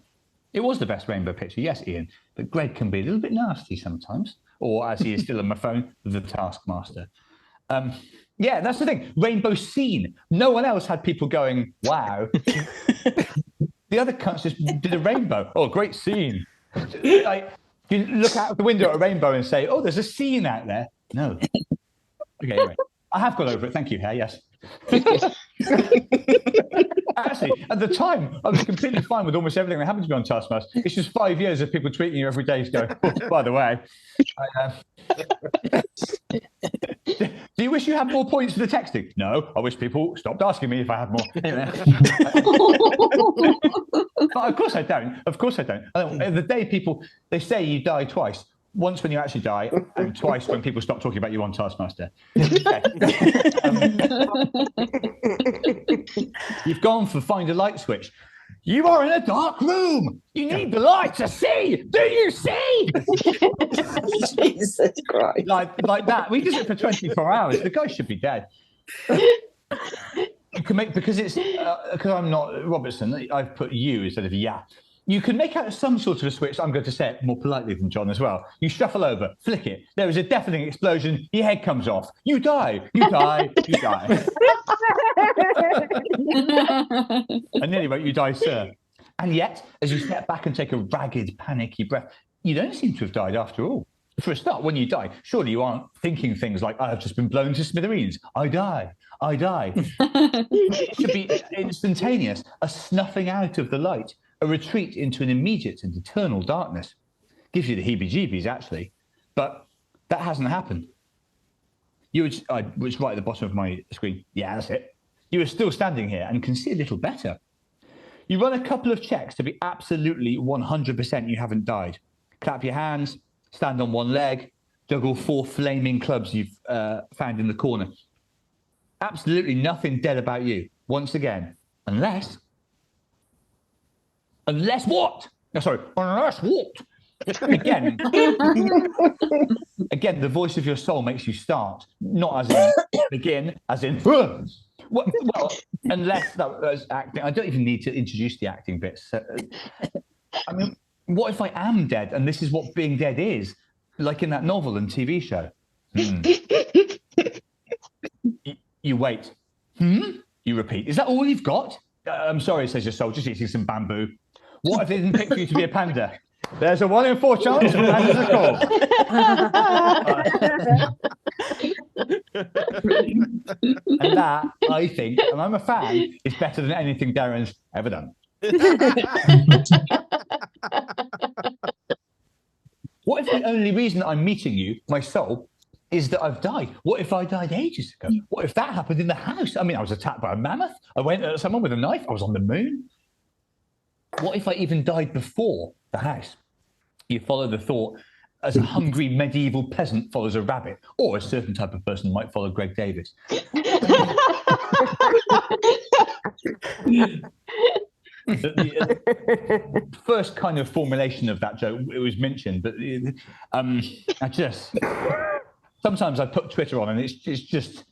It was the best rainbow picture, yes, Ian, but Greg can be a little bit nasty sometimes, or as he is still on my phone, the Taskmaster. Yeah, that's the thing. Rainbow scene. No one else had people going, wow. The other cunts just did a rainbow. Oh, great scene. Like, you look out the window at a rainbow and say, oh, there's a scene out there. No. Okay, anyway. I have got over it. Thank you, Hare, yes. Actually, at the time, I was completely fine with almost everything that happened to me on Taskmaster. It's just 5 years of people tweeting you every day going, oh, by the way, do you wish you had more points for the texting? No, I wish people stopped asking me if I had more. But of course I don't. Of course I don't. The day they say you die twice. Once when you actually die, and twice when people stop talking about you on Taskmaster. Okay. You've gone for find a light switch. You are in a dark room. You need the light to see. Do you see? Jesus Christ. Like that. We did it for 24 hours. The guy should be dead. You can make, because I'm not Robertson, I've put you instead of yeah. You can make out some sort of a switch. I'm going to say it more politely than John as well. You shuffle over, flick it. There is a deafening explosion. Your head comes off. You die. You die. You die. I nearly wrote, you die, sir. And yet, as you step back and take a ragged, panicky breath, you don't seem to have died after all. For a start, when you die, surely you aren't thinking things like, I've just been blown to smithereens. I die. I die. It should be instantaneous, a snuffing out of the light. A retreat into an immediate and eternal darkness. Gives you the heebie-jeebies, actually. But that hasn't happened. Which right at the bottom of my screen. Yeah, that's it. You are still standing here and can see a little better. You run a couple of checks to be absolutely 100% you haven't died. Clap your hands, stand on one leg, juggle 4 flaming clubs you've found in the corner. Absolutely nothing dead about you, once again. Unless what? No, sorry. Unless what? Again, the voice of your soul makes you start, not as in begin, as in. Well, unless that was acting. I don't even need to introduce the acting bits. I mean, what if I am dead and this is what being dead is, like in that novel and TV show? You wait. You repeat. Is that all you've got? I'm sorry, says your soul, just eating some bamboo. What if they didn't pick you to be a panda? There's a 1 in 4 chance of pandas are called. And that, I think, and I'm a fan, is better than anything Darren's ever done. What if the only reason I'm meeting you, my soul, is that I've died? What if I died ages ago? What if that happened in the house? I mean, I was attacked by a mammoth. I went at someone with a knife. I was on the moon. What if I even died before the house. You follow the thought as a hungry medieval peasant follows a rabbit, or a certain type of person might follow Greg Davis. The first kind of formulation of that joke, it was mentioned, but sometimes I put Twitter on and it's just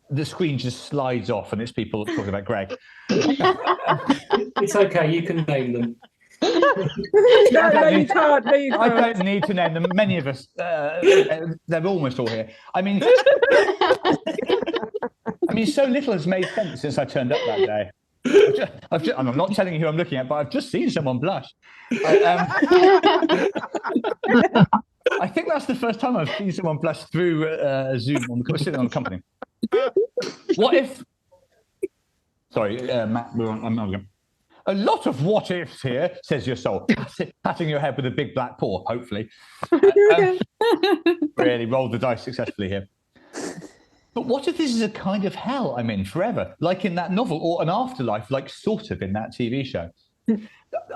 the screen just slides off and it's people talking about Greg. It's okay, you can name them. No, you can't. I don't need to name them. Many of us, they're almost all here. I mean, so little has made sense since I turned up that day. I'm not telling you who I'm looking at, but I've just seen someone blush. I think that's the first time I've seen someone blush through Zoom sitting on the company. What if? Sorry, Matt. A lot of what ifs here, says your soul, patting your head with a big black paw. Hopefully, really rolled the dice successfully here. But what if this is a kind of hell I'm in forever, like in that novel, or an afterlife, like sort of in that TV show?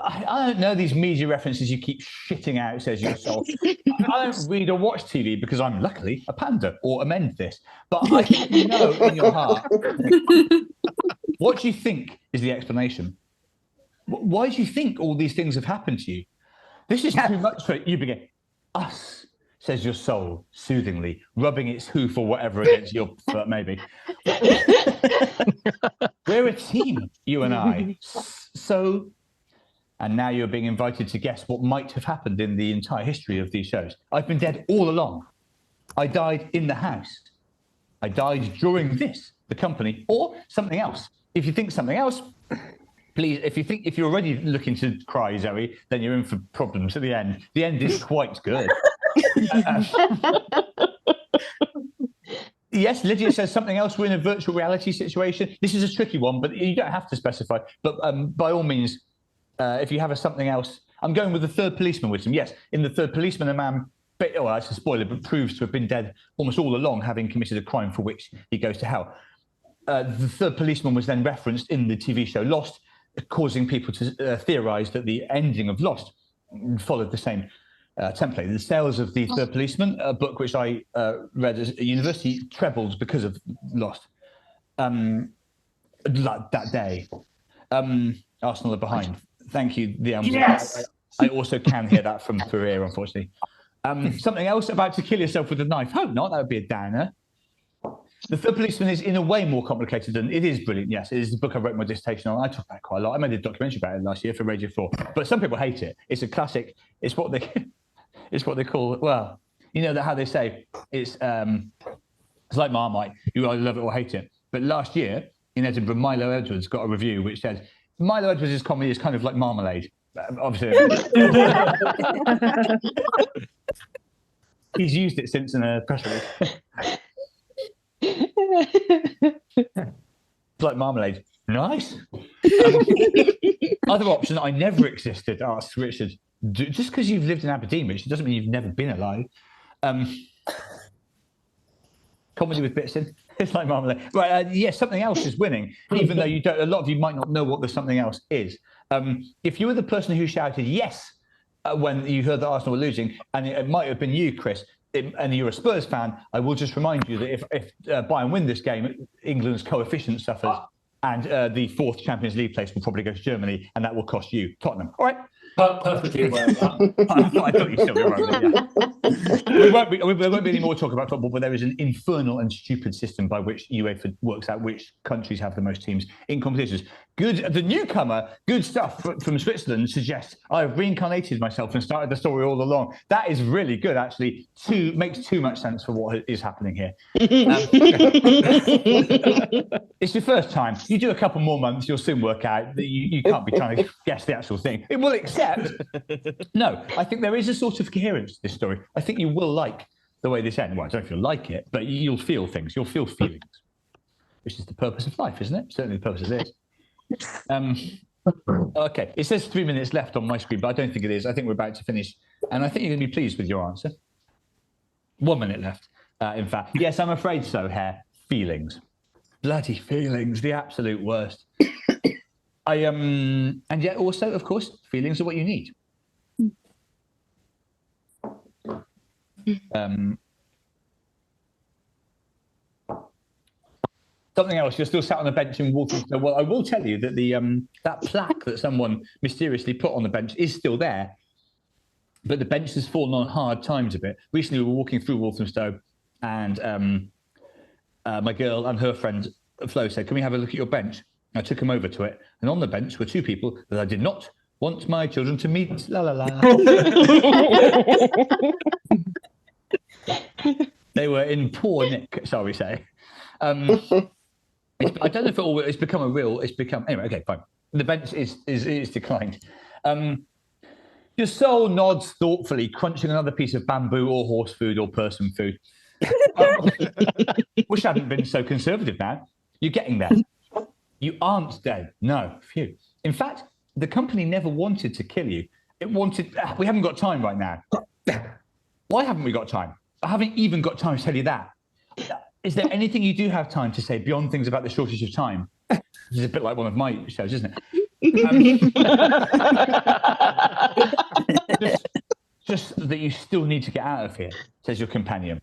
I don't know these media references you keep shitting out, says your soul. I don't read or watch TV because I'm luckily a panda, or amend this. But I think you know in your heart. What do you think is the explanation? Why do you think all these things have happened to you? This is too much for you. Begin. Us, says your soul soothingly, rubbing its hoof or whatever against your foot, maybe. We're a team, you and I. So, and now you're being invited to guess what might have happened in the entire history of these shows. I've been dead all along. I died in the house. I died during this, the company, or something else. If you think something else, please, if you're already looking to cry, Zoe, then you're in for problems at the end. The end is quite good. Yes, Lydia says something else. We're in a virtual reality situation. This is a tricky one, but you don't have to specify. But by all means, if you have a something else, I'm going with the third policeman with him. Yes, in the third policeman, a man, well, it's a spoiler, but proves to have been dead almost all along, having committed a crime for which he goes to hell. The third policeman was then referenced in the TV show Lost, causing people to theorize that the ending of Lost followed the same template. The sales of the third policeman, a book which I read at university, trebled because of Lost. That day. Arsenal are behind. Thank you, the Elms. Yes! I also can hear that from Ryer, unfortunately. Something else about to kill yourself with a knife. Hope not, that would be a downer. The Third Policeman is in a way more complicated than it is brilliant. Yes, it is the book I wrote my dissertation on. I talk about it quite a lot. I made a documentary about it last year for Radio 4. But some people hate it. It's a classic. It's what they call, well, you know how they say it's like Marmite. You either love it or hate it. But last year in Edinburgh, Milo Edwards got a review which said Milo Edwards' comedy is kind of like marmalade. Obviously, he's used it since in a press release. It's like marmalade. Nice. Other option I never existed, asked Richard. Just because you've lived in Aberdeen, Richard, doesn't mean you've never been alive. Comedy with bits in. It's like marmalade. Right, yes, something else is winning, even though you don't. A lot of you might not know what the something else is. If you were the person who shouted yes when you heard that Arsenal were losing, and it might have been you, Chris, and you're a Spurs fan, I will just remind you that if Bayern win this game, England's coefficient suffers, and the fourth Champions League place will probably go to Germany, and that will cost you Tottenham. All right. Perfectly aware of that. I thought you still were right. Yeah. There won't be any more talk about football, but there is an infernal and stupid system by which UEFA works out which countries have the most teams in competitions. Good. The newcomer, good stuff from Switzerland suggests I've reincarnated myself and started the story all along. That is really good, actually. Makes too much sense for what is happening here. It's your first time. You do a couple more months, you'll soon work out that you can't be trying to guess the actual thing. It will accept. No, I think there is a sort of coherence to this story. I think you will like the way this ends. Well, I don't know if you'll like it, but you'll feel things. You'll feel feelings, which is the purpose of life, isn't it? Certainly the purpose of this. Okay, it says 3 minutes left on my screen, but I don't think it is. I think we're about to finish, and I think you're going to be pleased with your answer. 1 minute left, in fact. Yes, I'm afraid so, Hare. Feelings. Bloody feelings, the absolute worst. And yet also, of course, feelings are what you need. Something else. You're still sat on a bench in Walthamstow. Well, I will tell you that the that plaque that someone mysteriously put on the bench is still there, but the bench has fallen on hard times a bit. Recently, we were walking through Walthamstow, and my girl and her friend Flo said, "Can we have a look at your bench?" I took them over to it, and on the bench were two people that I did not want my children to meet. La la la. They were in poor nick, shall we say? I don't know if it's become a real. It's become anyway. Okay, fine. The bench is declined. Your soul nods thoughtfully, crunching another piece of bamboo or horse food or person food. Wish I hadn't been so conservative, man. You're getting there. You aren't dead. No, phew. In fact, the company never wanted to kill you. It wanted. We haven't got time right now. Why haven't we got time? I haven't even got time to tell you that. Is there anything you do have time to say beyond things about the shortage of time? This is a bit like one of my shows, isn't it? Just that you still need to get out of here, says your companion.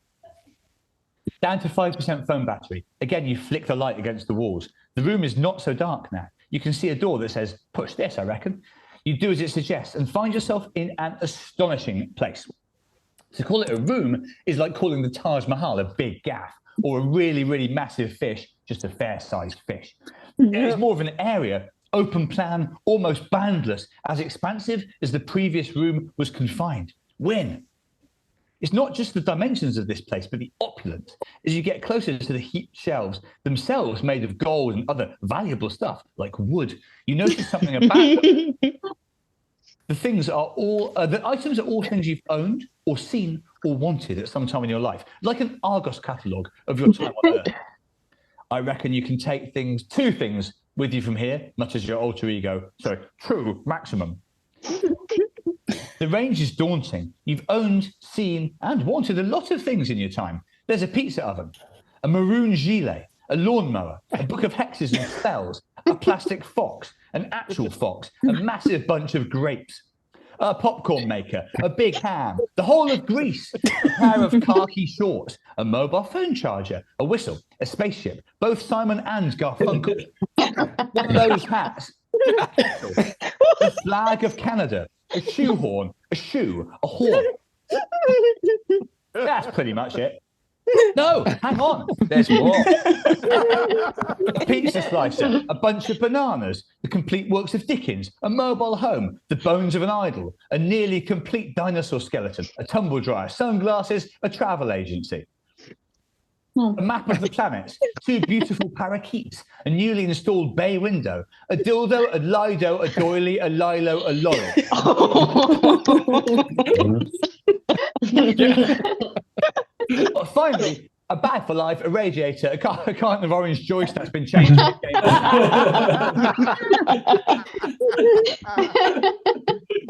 Down to 5% phone battery. Again, you flick the light against the walls. The room is not so dark now. You can see a door that says, push this, I reckon. You do as it suggests and find yourself in an astonishing place. To call it a room is like calling the Taj Mahal a big gaff, or a really, really massive fish just a fair-sized fish. It's more of an area, open plan, almost boundless, as expansive as the previous room was confined. Win. It's not just the dimensions of this place, but the opulence. As you get closer to the heaped shelves, themselves made of gold and other valuable stuff, like wood, you notice something about them. The items are all things you've owned or seen or wanted at some time in your life, like an Argos catalogue of your time on Earth. I reckon you can take two things with you from here, much as your alter ego. So, true, maximum. The range is daunting. You've owned, seen, and wanted a lot of things in your time. There's a pizza oven, a maroon gilet, a lawnmower, a book of hexes and spells, a plastic fox, an actual fox, a massive bunch of grapes, a popcorn maker, a big ham, the whole of Greece, a pair of khaki shorts, a mobile phone charger, a whistle, a spaceship, both Simon and Garfunkel, one of those hats, the flag of Canada, a shoehorn, a shoe, a horn. That's pretty much it. No, hang on. There's more. A pizza slicer, a bunch of bananas, the complete works of Dickens, a mobile home, the bones of an idol, a nearly complete dinosaur skeleton, a tumble dryer, sunglasses, a travel agency. A map of the planets, two beautiful parakeets, a newly installed bay window, a dildo, a lido, a doily, a lilo, a laurel. Finally, a bag for life, a radiator, a carton of orange joist that's been changed.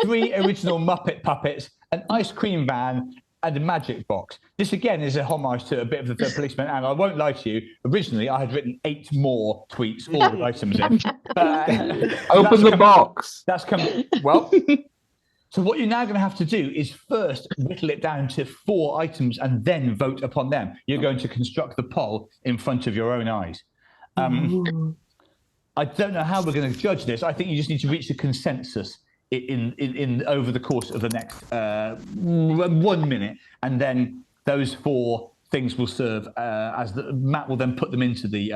3 original Muppet puppets, an ice cream van, and a magic box. This again is a homage to a bit of the Third Policeman, and I won't lie to you, originally I had written 8 more tweets, all with items in. Open the box. That's come, well, so what you're now going to have to do is first whittle it down to 4 items and then vote upon them. You're going to construct the poll in front of your own eyes. I don't know how we're going to judge this. I think you just need to reach a consensus in over the course of the next 1 minute, and then those 4 things will serve as Matt will then put them into the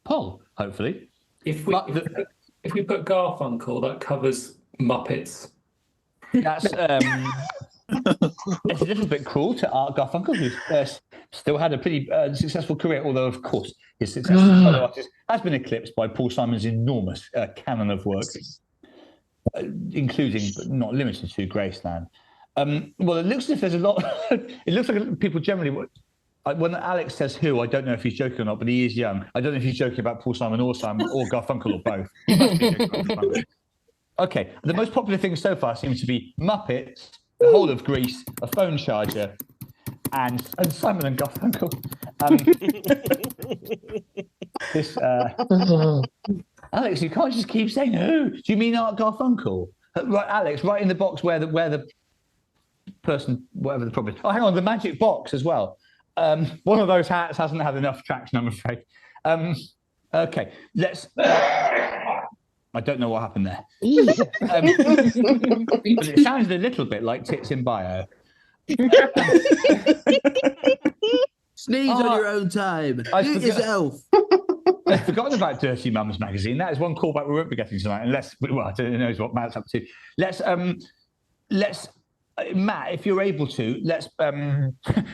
poll, hopefully. If we put Garfunkel, that covers Muppets. That's it's a little bit cruel to Art Garfunkel, who's still had a pretty successful career, although of course his success as a solo artist has been eclipsed by Paul Simon's enormous canon of work, including but not limited to Graceland. Well, it looks as if there's a lot. It looks like people generally. When Alex says who, I don't know if he's joking or not, but he is young. I don't know if he's joking about Paul Simon or Garfunkel or both. He must be joking about Garfunkel. Okay, the most popular things so far seem to be Muppets, the whole of Greece, a phone charger, and Simon and Garfunkel. Alex, you can't just keep saying who. Do you mean Art Garfunkel? Right, Alex, right in the box where the person, whatever the problem is. Oh, hang on, the magic box as well. One of those hats hasn't had enough traction, I'm afraid. Okay, let's. I don't know what happened there. But it sounded a little bit like tits in bio. Sneeze on your own time. Do it yourself. I've forgotten about Dirty Mums magazine. That is one callback we won't be getting tonight, unless, well, I don't know what Matt's up to. Let's Matt, if you're able to, let's.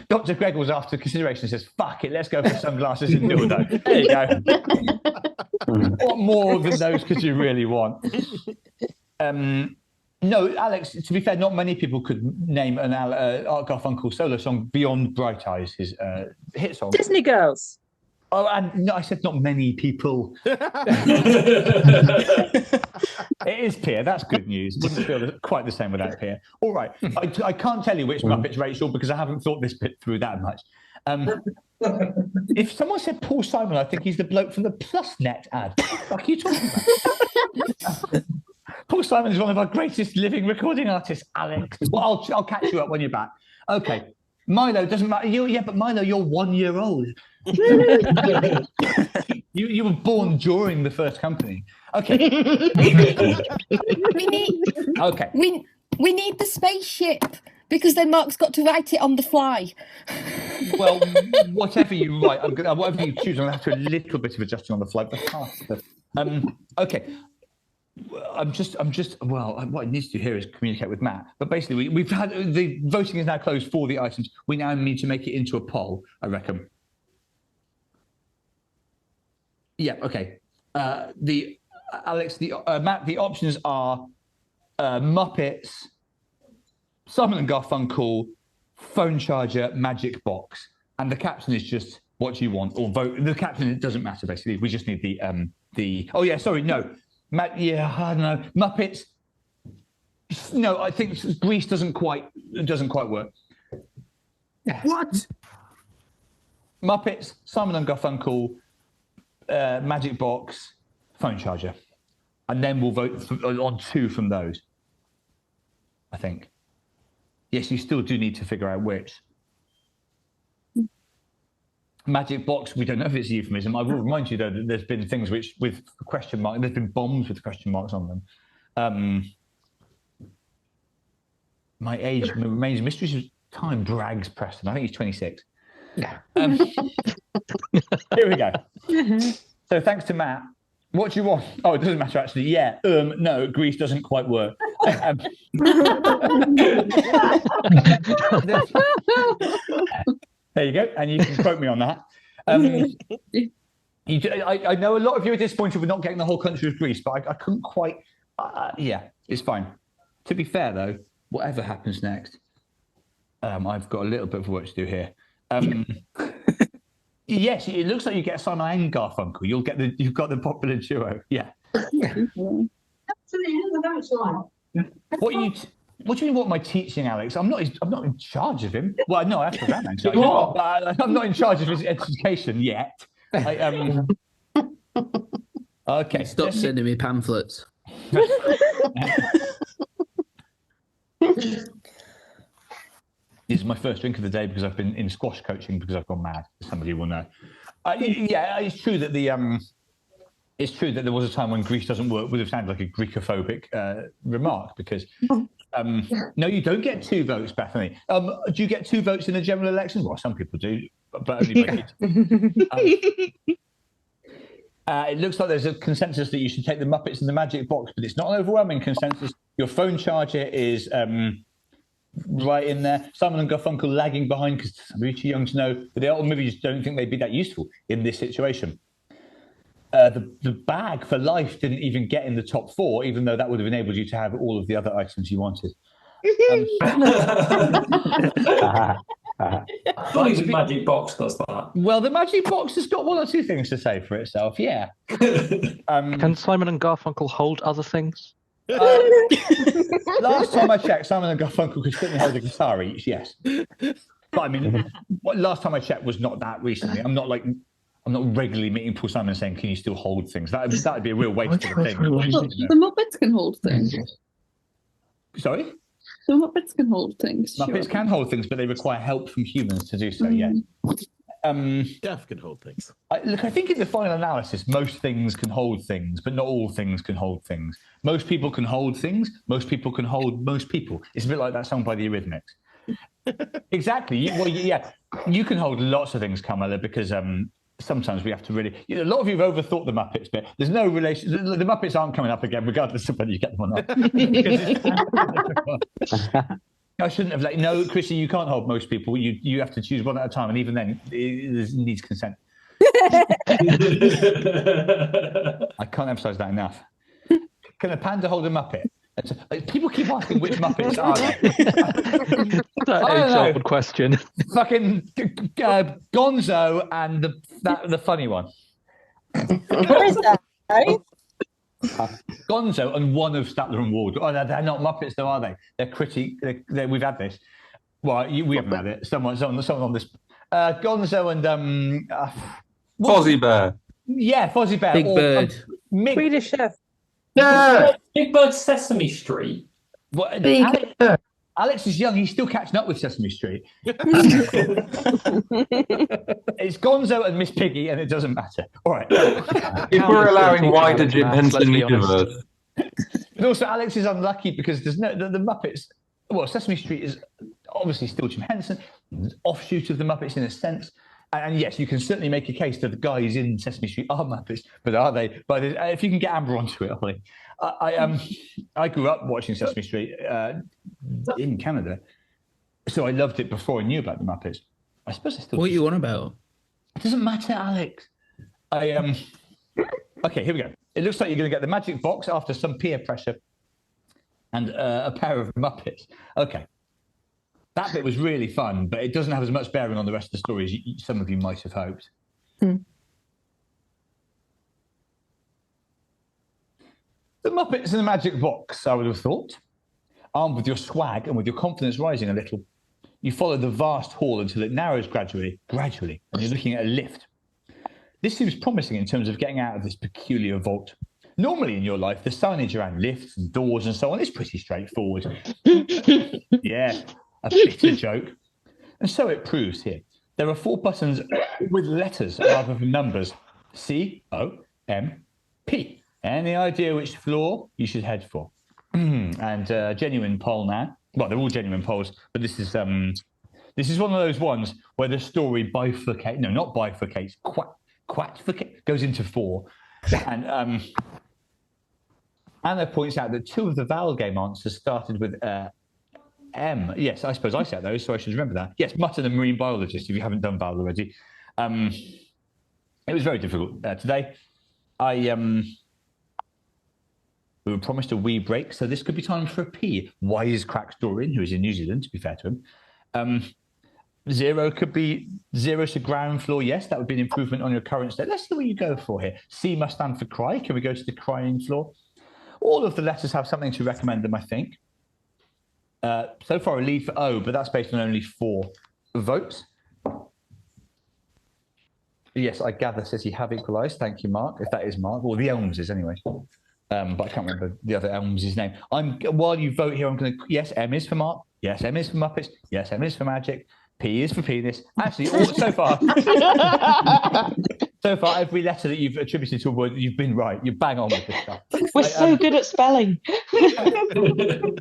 Dr. Greg was after consideration. Says, "Fuck it, let's go for sunglasses and dildo." There you go. What more than those could you really want? No, Alex. To be fair, not many people could name an Art Garfunkel solo song beyond "Bright Eyes," his hit song. Disney Girls. Oh, and no, I said not many people. It is Pierre. That's good news. Wouldn't feel quite the same without Pierre. All right. I can't tell you which Muppets, Rachel, because I haven't thought this bit through that much. If someone said Paul Simon, I think he's the bloke from the PlusNet ad. What are you talking about? Paul Simon is one of our greatest living recording artists, Alex. Well, I'll catch you up when you're back. Okay. Milo, doesn't matter. But Milo, you're 1 year old. You were born during the first company. Okay. We need the spaceship because then Mark's got to write it on the fly. Well, whatever you write, whatever you choose, I'm going to have to do a little bit of adjusting on the fly. But okay. What I need to do here is communicate with Matt. But basically, we've had the voting is now closed for the items. We now need to make it into a poll, I reckon. Yeah. Okay. Matt, the options are Muppets, Simon and Garfunkel, phone charger, magic box, and the caption is just what you want or vote. The caption, it doesn't matter basically. We just need the. Oh yeah, sorry, no. Matt, yeah, I don't know. Muppets. No, I think Grease doesn't quite work. What? Muppets, Simon and Garfunkel, magic box, phone charger, and then we'll vote on two from those. I think. Yes, you still do need to figure out which. Magic box, we don't know if it's a euphemism. I will remind you, though, that there's been things with question marks, there's been bombs with question marks on them. My age remains mysteries of time, brags Preston. I think he's 26. Yeah. Here we go. So thanks to Matt. What do you want? Oh, it doesn't matter, actually. Yeah. No, Grease doesn't quite work. There you go, and you can quote me on that. I know a lot of you are disappointed with not getting the whole country of Greece, but I couldn't quite. Yeah, it's fine. To be fair, though, whatever happens next, I've got a little bit of work to do here. Yes, it looks like you get Simon and Garfunkel. You've got the popular duo. Yeah. What do you mean? What am I teaching, Alex? I'm not in charge of him. Well, no, I have to run in charge. I'm not in charge of his education yet. Okay. Stop sending me pamphlets. This is my first drink of the day because I've been in squash coaching because I've gone mad. Somebody will know. Yeah, it's true that there was a time when Greece doesn't work would have sounded like a Greekophobic remark because no, you don't get 2 votes, Bethany. Do you get 2 votes in a general election? Well, some people do, but only by it looks like there's a consensus that you should take the Muppets and the magic box, but it's not an overwhelming consensus. Your phone charger is right in there. Simon and Garfunkel lagging behind because they're too young to know, but the old movies don't think they'd be that useful in this situation. The bag for life didn't even get in the top 4, even though that would have enabled you to have all of the other items you wanted. The magic box does that. Well, the magic box has got 1 or 2 things to say for itself. Yeah. Can Simon and Garfunkel hold other things? Last time I checked, Simon and Garfunkel could certainly hold a guitar each. Yes, but I mean, last time I checked was not that recently. I'm not regularly meeting Paul Simon and saying, "Can you still hold things?" That'd be a real waste of a thing. The Muppets can hold things. Sorry? So Muppets can hold things. Muppets can hold things, but they require help from humans to do so. Yeah. Death can hold things. Look, I think in the final analysis, most things can hold things, but not all things can hold things. Most people can hold things. Most people can hold most people. It's a bit like that song by the Eurythmics. Exactly. You can hold lots of things, Carmela, because sometimes we have to really. A lot of you have overthought the Muppets bit. There's no relation. The Muppets aren't coming up again, regardless of whether you get them or not. I shouldn't have no, Chrissy, you can't hold most people. You have to choose one at a time, and even then, it needs consent. I can't emphasize that enough. Can a panda hold a Muppet? People keep asking which Muppets are they. That age-old question. Fucking Gonzo and the funny one. What is that? Right? Gonzo and one of Statler and Ward. Oh, they're not Muppets, though, are they? They're we've had this. Well, we haven't had it. Someone on this. Gonzo and Fozzie Bear. Yeah, Fozzie Bear. Big Bird. Swedish Chef. Yeah. Big Bird Sesame Street. What, Big Bird. Alex is young. He's still catching up with Sesame Street. It's Gonzo and Miss Piggy, and it doesn't matter. All right. If we're allowing wider Jim Henson universe. But also, Alex is unlucky because there's no the Muppets. Well, Sesame Street is obviously still Jim Henson, offshoot of the Muppets in a sense. And yes, you can certainly make a case that the guys in Sesame Street are Muppets, but are they? But if you can get Amber onto it, Ollie. I grew up watching Sesame Street in Canada, so I loved it before I knew about the Muppets. I suppose I still. What are you on about? It doesn't matter, Alex. Okay, here we go. It looks like you're going to get the magic box after some peer pressure and a pair of Muppets. Okay. That bit was really fun, but it doesn't have as much bearing on the rest of the story as some of you might have hoped. The Muppets in the magic box, I would have thought. Armed with your swag and with your confidence rising a little, you follow the vast hall until it narrows gradually, and you're looking at a lift. This seems promising in terms of getting out of this peculiar vault. Normally in your life, the signage around lifts and doors and so on is pretty straightforward. Yeah. A bitter joke. And so it proves here. There are 4 buttons with letters rather than numbers. C-O-M-P. Any idea which floor you should head for? And genuine poll now. Well, they're all genuine polls, but this is one of those ones where the story bifurcates. No, not bifurcates. Goes into 4. And Anna points out that 2 of the vowel game answers started with M. Yes, I suppose I said those, so I should remember that. Yes, Mutton and marine biologist, if you haven't done vowel already. It was very difficult today. We were promised a wee break, so this could be time for a P. Wise crack Dorian, who is in New Zealand, to be fair to him. 0 could be 0 to ground floor. Yes, that would be an improvement on your current state. Let's see what you go for here. C must stand for cry. Can we go to the crying floor? All of the letters have something to recommend them, I think. So far, a lead for O, but that's based on only 4 votes. Yes, I gather, says you have equalised. Thank you, Mark, if that is Mark. Well, the Elms is anyway. But I can't remember the other Elms' name. While you vote here, I'm going to... Yes, M is for Mark. Yes, M is for Muppets. Yes, M is for Magic. P is for penis. Actually, so far, every letter that you've attributed to a word, you've been right. You bang on with this stuff. We're so good at spelling.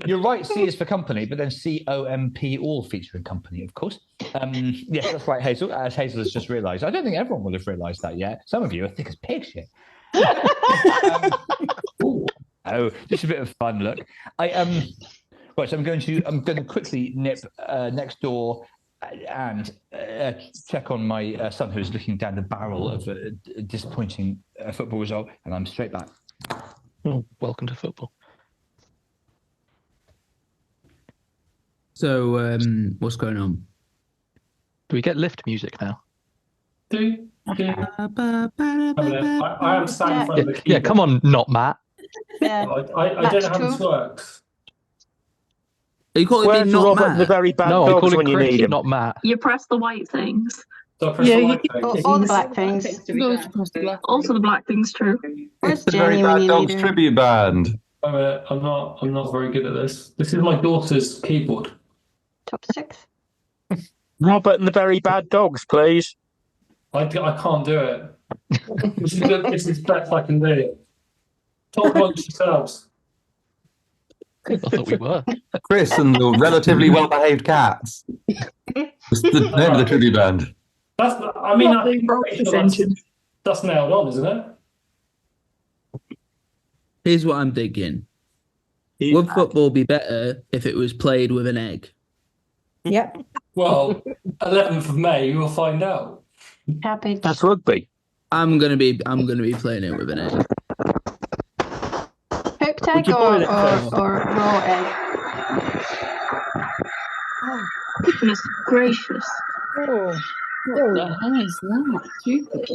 You're right. C is for company, but then C-O-M-P all feature in company, of course. Yes, that's right, Hazel. As Hazel has just realised. I don't think everyone will have realised that yet. Some of you are thick as pig shit. Just a bit of fun. Look, right. So I'm going to quickly nip next door and check on my son, who is looking down the barrel of a disappointing football result, and I'm straight back. Oh, welcome to football. So, what's going on? Do we get lift music now? I am standing in front of the keyboard. Yeah, come on, not Matt. Yeah. I don't know how this works. Are you calling me not Matt? The very bad No, I'm calling when you Chris, need him. not Matt. You press the white things. So I press the white thing. All the black things. Also the black things, true. Where's The very Jenny when bad you dogs need her? tribute band. I'm not very good at this. This is my daughter's keyboard. Top 6. Robert and the Very Bad Dogs, please. I can't do it. This is the best I can do. Talk amongst yourselves. I thought we were. Chris and the relatively well-behaved cats. It's the name of the tribute band. That's nailed on, isn't it? Here's what I'm thinking. Would football be better if it was played with an egg? Yep. Well, 11th of May, you'll find out. Cabbage. That's rugby. I'm gonna be playing it with an egg. Cooked egg or raw egg? Oh, goodness gracious. Oh. What the hell is that? Stupid.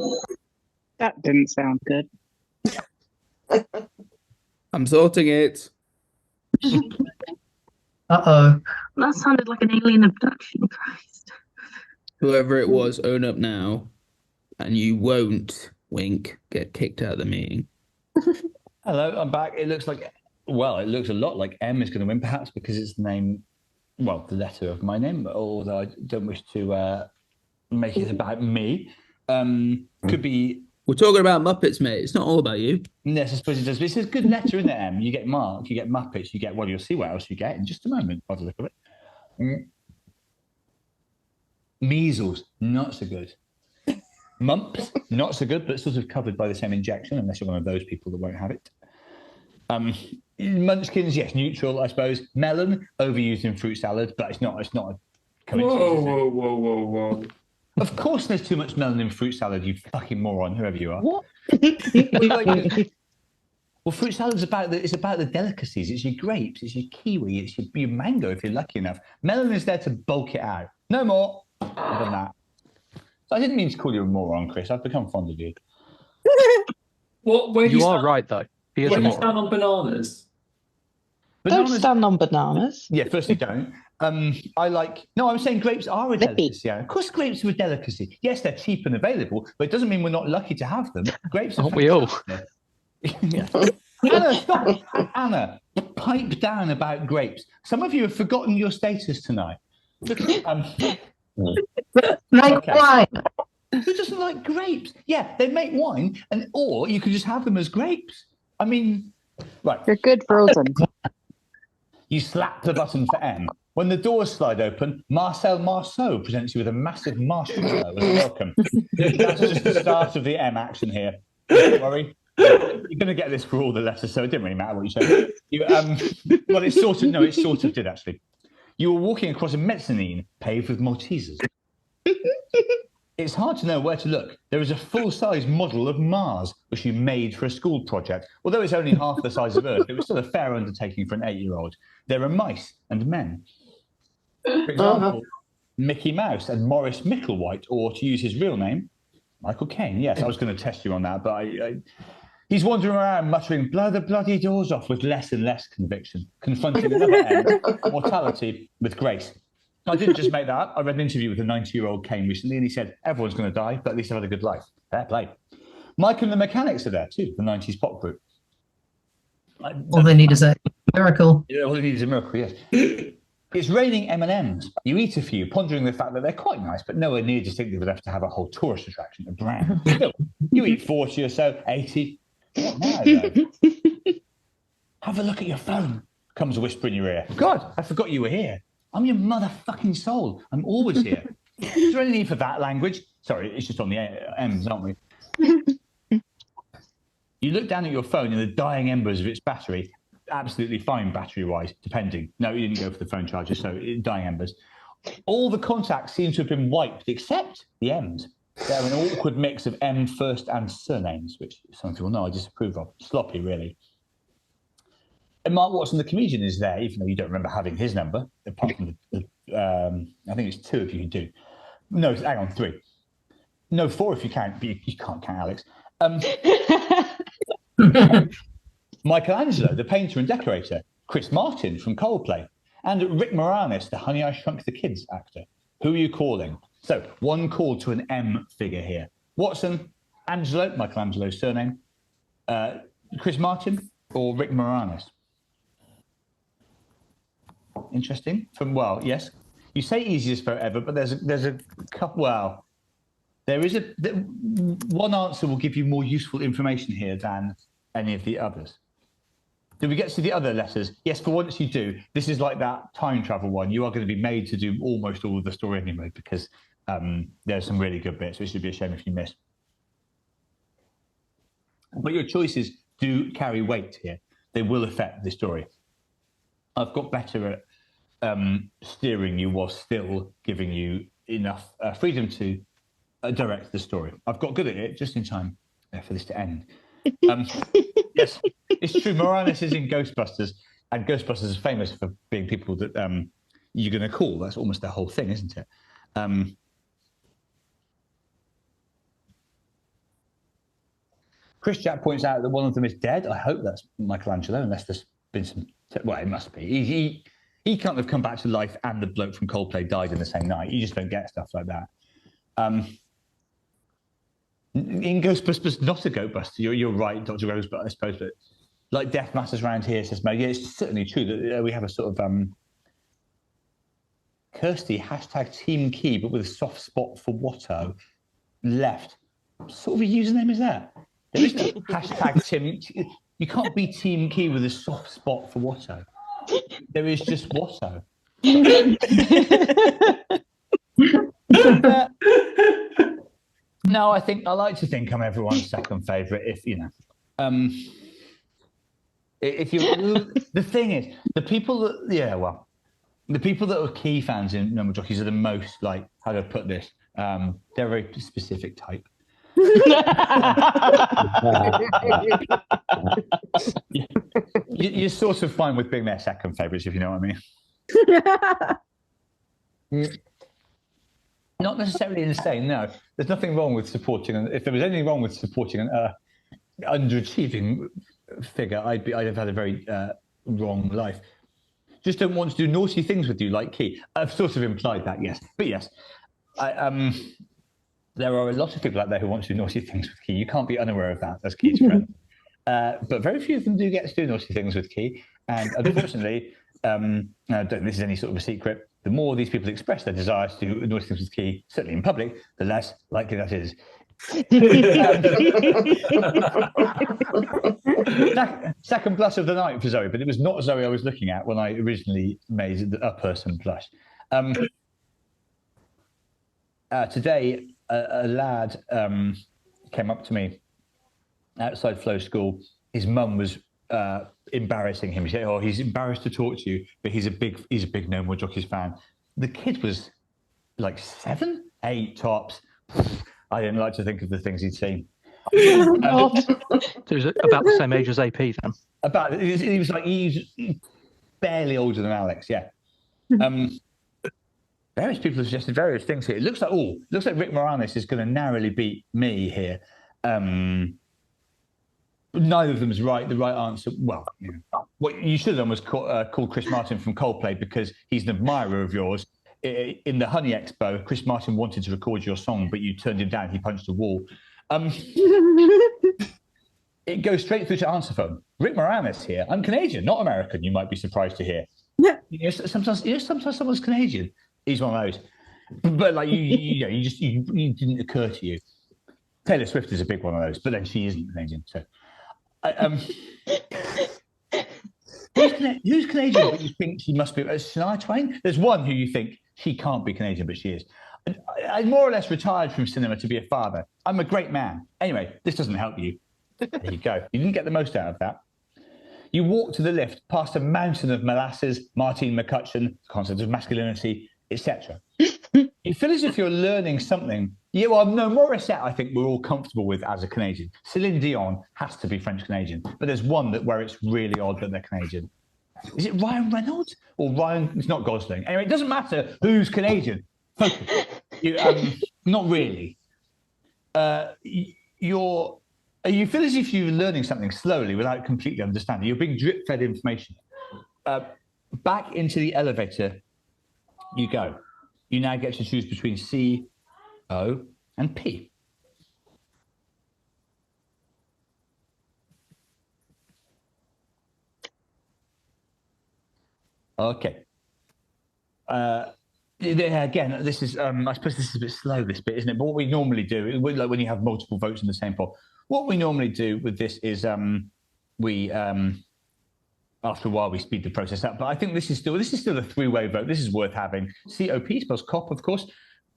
That didn't sound good. I'm sorting it. Uh-oh. That sounded like an alien abduction. Christ. Whoever it was, own up now, and you won't, wink, get kicked out of the meeting. Hello, I'm back. It looks a lot like M is going to win, perhaps because it's the name, well, the letter of my name, although I don't wish to make it about me. Could be... We're talking about Muppets, mate. It's not all about you. Yes, I suppose it does. But it's a good letter, isn't it, M? You get Mark, you get Muppets, you get, well, you'll see what else you get in just a moment by the look of it. Measles, not so good. Mumps, not so good, but sort of covered by the same injection, unless you're one of those people that won't have it. Munchkins, yes, neutral, I suppose. Melon, overused in fruit salad, but it's not a coincidence. Whoa. Of course there's too much melon in fruit salad, you fucking moron, whoever you are. What? Well, fruit salad's about the delicacies. It's your grapes, it's your kiwi, it's your mango if you're lucky enough. Melon is there to bulk it out. No more than that. So I didn't mean to call you a moron, Chris. I've become fond of you. You are right, though. He is Where a do you moron. stand on bananas? Don't stand on bananas. Yeah, firstly, don't. I'm saying grapes are a delicacy. Yeah. Of course, grapes are a delicacy. Yes, they're cheap and available, but it doesn't mean we're not lucky to have them. Grapes are Aren't we all? Yeah. Anna, stop. Anna, pipe down about grapes. Some of you have forgotten your status tonight. Like wine. Who doesn't like grapes? Yeah, they make wine, or you could just have them as grapes. I mean, right. They're good frozen. You slap the button for M. When the doors slide open, Marcel Marceau presents you with a massive marshmallow as a welcome. That's just the start of the M action here. Don't worry. You're going to get this for all the letters, so it didn't really matter what you said. Well, it sort of did, actually. You were walking across a mezzanine paved with Maltesers. It's hard to know where to look. There is a full-size model of Mars, which you made for a school project. Although it's only half the size of Earth, it was still a fair undertaking for an 8-year-old. There are mice and men. For example, Mickey Mouse and Maurice Micklewhite, or to use his real name, Michael Caine. Yes, I was going to test you on that, but he's wandering around muttering, blow the bloody doors off with less and less conviction, confronting another end, mortality with grace. I didn't just make that up. I read an interview with a 90-year-old Caine recently, and he said, everyone's going to die, but at least I've had a good life. Fair play. Mike and the Mechanics are there too, the 90s pop group. All they need is a miracle. Yeah, all they need is a miracle, yes. It's raining M&Ms. You eat a few, pondering the fact that they're quite nice, but nowhere near distinctive enough to have a whole tourist attraction, a brand. Still, you eat 40 or so, 80. What now, though? Have a look at your phone, comes a whisper in your ear. God, I forgot you were here. I'm your motherfucking soul. I'm always here. Is there any need for that language? Sorry, it's just on the M's, aren't we? You look down at your phone in the dying embers of its battery. Absolutely fine battery-wise, depending. No, you didn't go for the phone charger, so dying embers. All the contacts seem to have been wiped, except the M's. They're an awkward mix of M first and surnames, which some people know I disapprove of. Sloppy, really. And Mark Watson, the comedian, is there, even though you don't remember having his number, apart from I think it's 2 if you can do. No, hang on, 3. No, 4 if you can, but you can't count Alex. Michelangelo, the painter and decorator, Chris Martin from Coldplay, and Rick Moranis, the Honey, I Shrunk the Kids actor. Who are you calling? So, one call to an M figure here. Watson, Angelo, Michelangelo's surname, Chris Martin, or Rick Moranis? interesting. Yes, you say easiest vote ever, but there's a couple. Well, there is one answer will give you more useful information here than any of the others. Do we get to the other letters? Yes, for once you do. This is like that time travel one. You are going to be made to do almost all of the story anyway, because there's some really good bits, which would be a shame if you miss. But your choices do carry weight here. They will affect the story. I've got better at steering you while still giving you enough freedom to direct the story. I've got good at it just in time for this to end. Yes, it's true. Moranis is in Ghostbusters, and Ghostbusters is famous for being people that you're going to call. That's almost the whole thing, isn't it? Chris Jack points out that one of them is dead. I hope that's Michelangelo, unless there's been some... Well, it must be. He can't have come back to life and the bloke from Coldplay died in the same night. You just don't get stuff like that. In Ghostbusters, not a Ghostbuster. You're right, Dr. Rose, but I suppose that like Death Matters around here, says Mo. Yeah, it's certainly true that we have a sort of Kirsty, hashtag Team Key, but with a soft spot for Watto. Left. What sort of a username is that? There is no hashtag Tim. You can't be Team Key with a soft spot for Watto. There is just Watto. No, I like to think I'm everyone's second favourite. If you know, if you, the thing is, the people that the people that are Key fans in Number Jockeys are the most like, how do I put this? They're a very specific type. You're sort of fine with being their second favourites, if you know what I mean. Not necessarily insane, no. There's nothing wrong with supporting, and if there was anything wrong with supporting an underachieving figure, I'd have had a very wrong life. Just don't want to do naughty things with you, like Key. I've sort of implied that, yes. But yes, there are a lot of people out there who want to do naughty things with Key. You can't be unaware of that as Key's friend. But very few of them do get to do naughty things with Key. And unfortunately, this is any sort of a secret, the more these people express their desire to do naughty things with Key, certainly in public, the less likely that is. Second blush of the night for Zoe, but it was not Zoe I was looking at when I originally made a person blush. Today, a lad came up to me outside Flow School. His mum was embarrassing him. He said, "Oh, he's embarrassed to talk to you, but he's a big No More Jockeys fan." The kid was like 7, 8 tops. I didn't like to think of the things he'd seen. So he's about the same age as AP then? He was barely older than Alex, yeah. Various people have suggested various things here. It looks like Rick Moranis is going to narrowly beat me here. Neither of them is right. The right answer, well, what you should have done was call Chris Martin from Coldplay, because he's an admirer of yours. In the Honey Expo, Chris Martin wanted to record your song, but you turned him down. He punched a wall. It goes straight through to answer phone. Rick Moranis here. I'm Canadian, not American. You might be surprised to hear. Sometimes someone's Canadian. He's one of those. But like you didn't occur to you. Taylor Swift is a big one of those, but then she isn't Canadian. So, who's Canadian but you think she must be? Shania Twain? There's one who you think she can't be Canadian, but she is. I more or less retired from cinema to be a father. I'm a great man. Anyway, this doesn't help you. There you go. You didn't get the most out of that. You walk to the lift past a mountain of molasses, Martine McCutcheon, concept of masculinity, etc. You feel as if you're learning something. Yeah, well, no, Morissette, I think we're all comfortable with as a Canadian. Celine Dion has to be French-Canadian, but there's one where it's really odd that they're Canadian. Is it Ryan Reynolds? Or Ryan, it's not Gosling. Anyway, it doesn't matter who's Canadian. Focus. Not really. You feel as if you're learning something slowly without completely understanding. You're being drip-fed information. Back into the elevator you go. You now get to choose between C, O, and P. Okay. Yeah, again, this is, I suppose this is a bit slow, this bit, isn't it? But what we normally do, like when you have multiple votes in the same poll, what we normally do with this is we, after a while, we speed the process up. But I think this is still a three-way vote. This is worth having. COP spells cop, of course.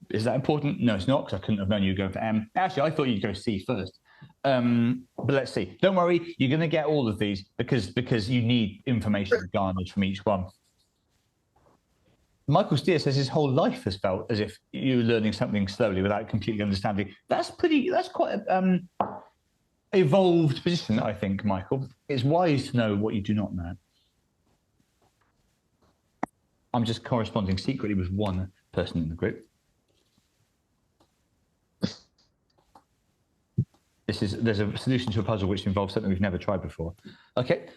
Is that important? No, it's not, because I couldn't have known you were going for M. Actually, I thought you'd go C first. But let's see. Don't worry, you're going to get all of these because you need information garnered from each one. Michael Steer says his whole life has felt as if you're learning something slowly without completely understanding. That's quite an evolved position, I think, Michael. It's wise to know what you do not know. I'm just corresponding secretly with one person in the group. There's a solution to a puzzle which involves something we've never tried before. Okay.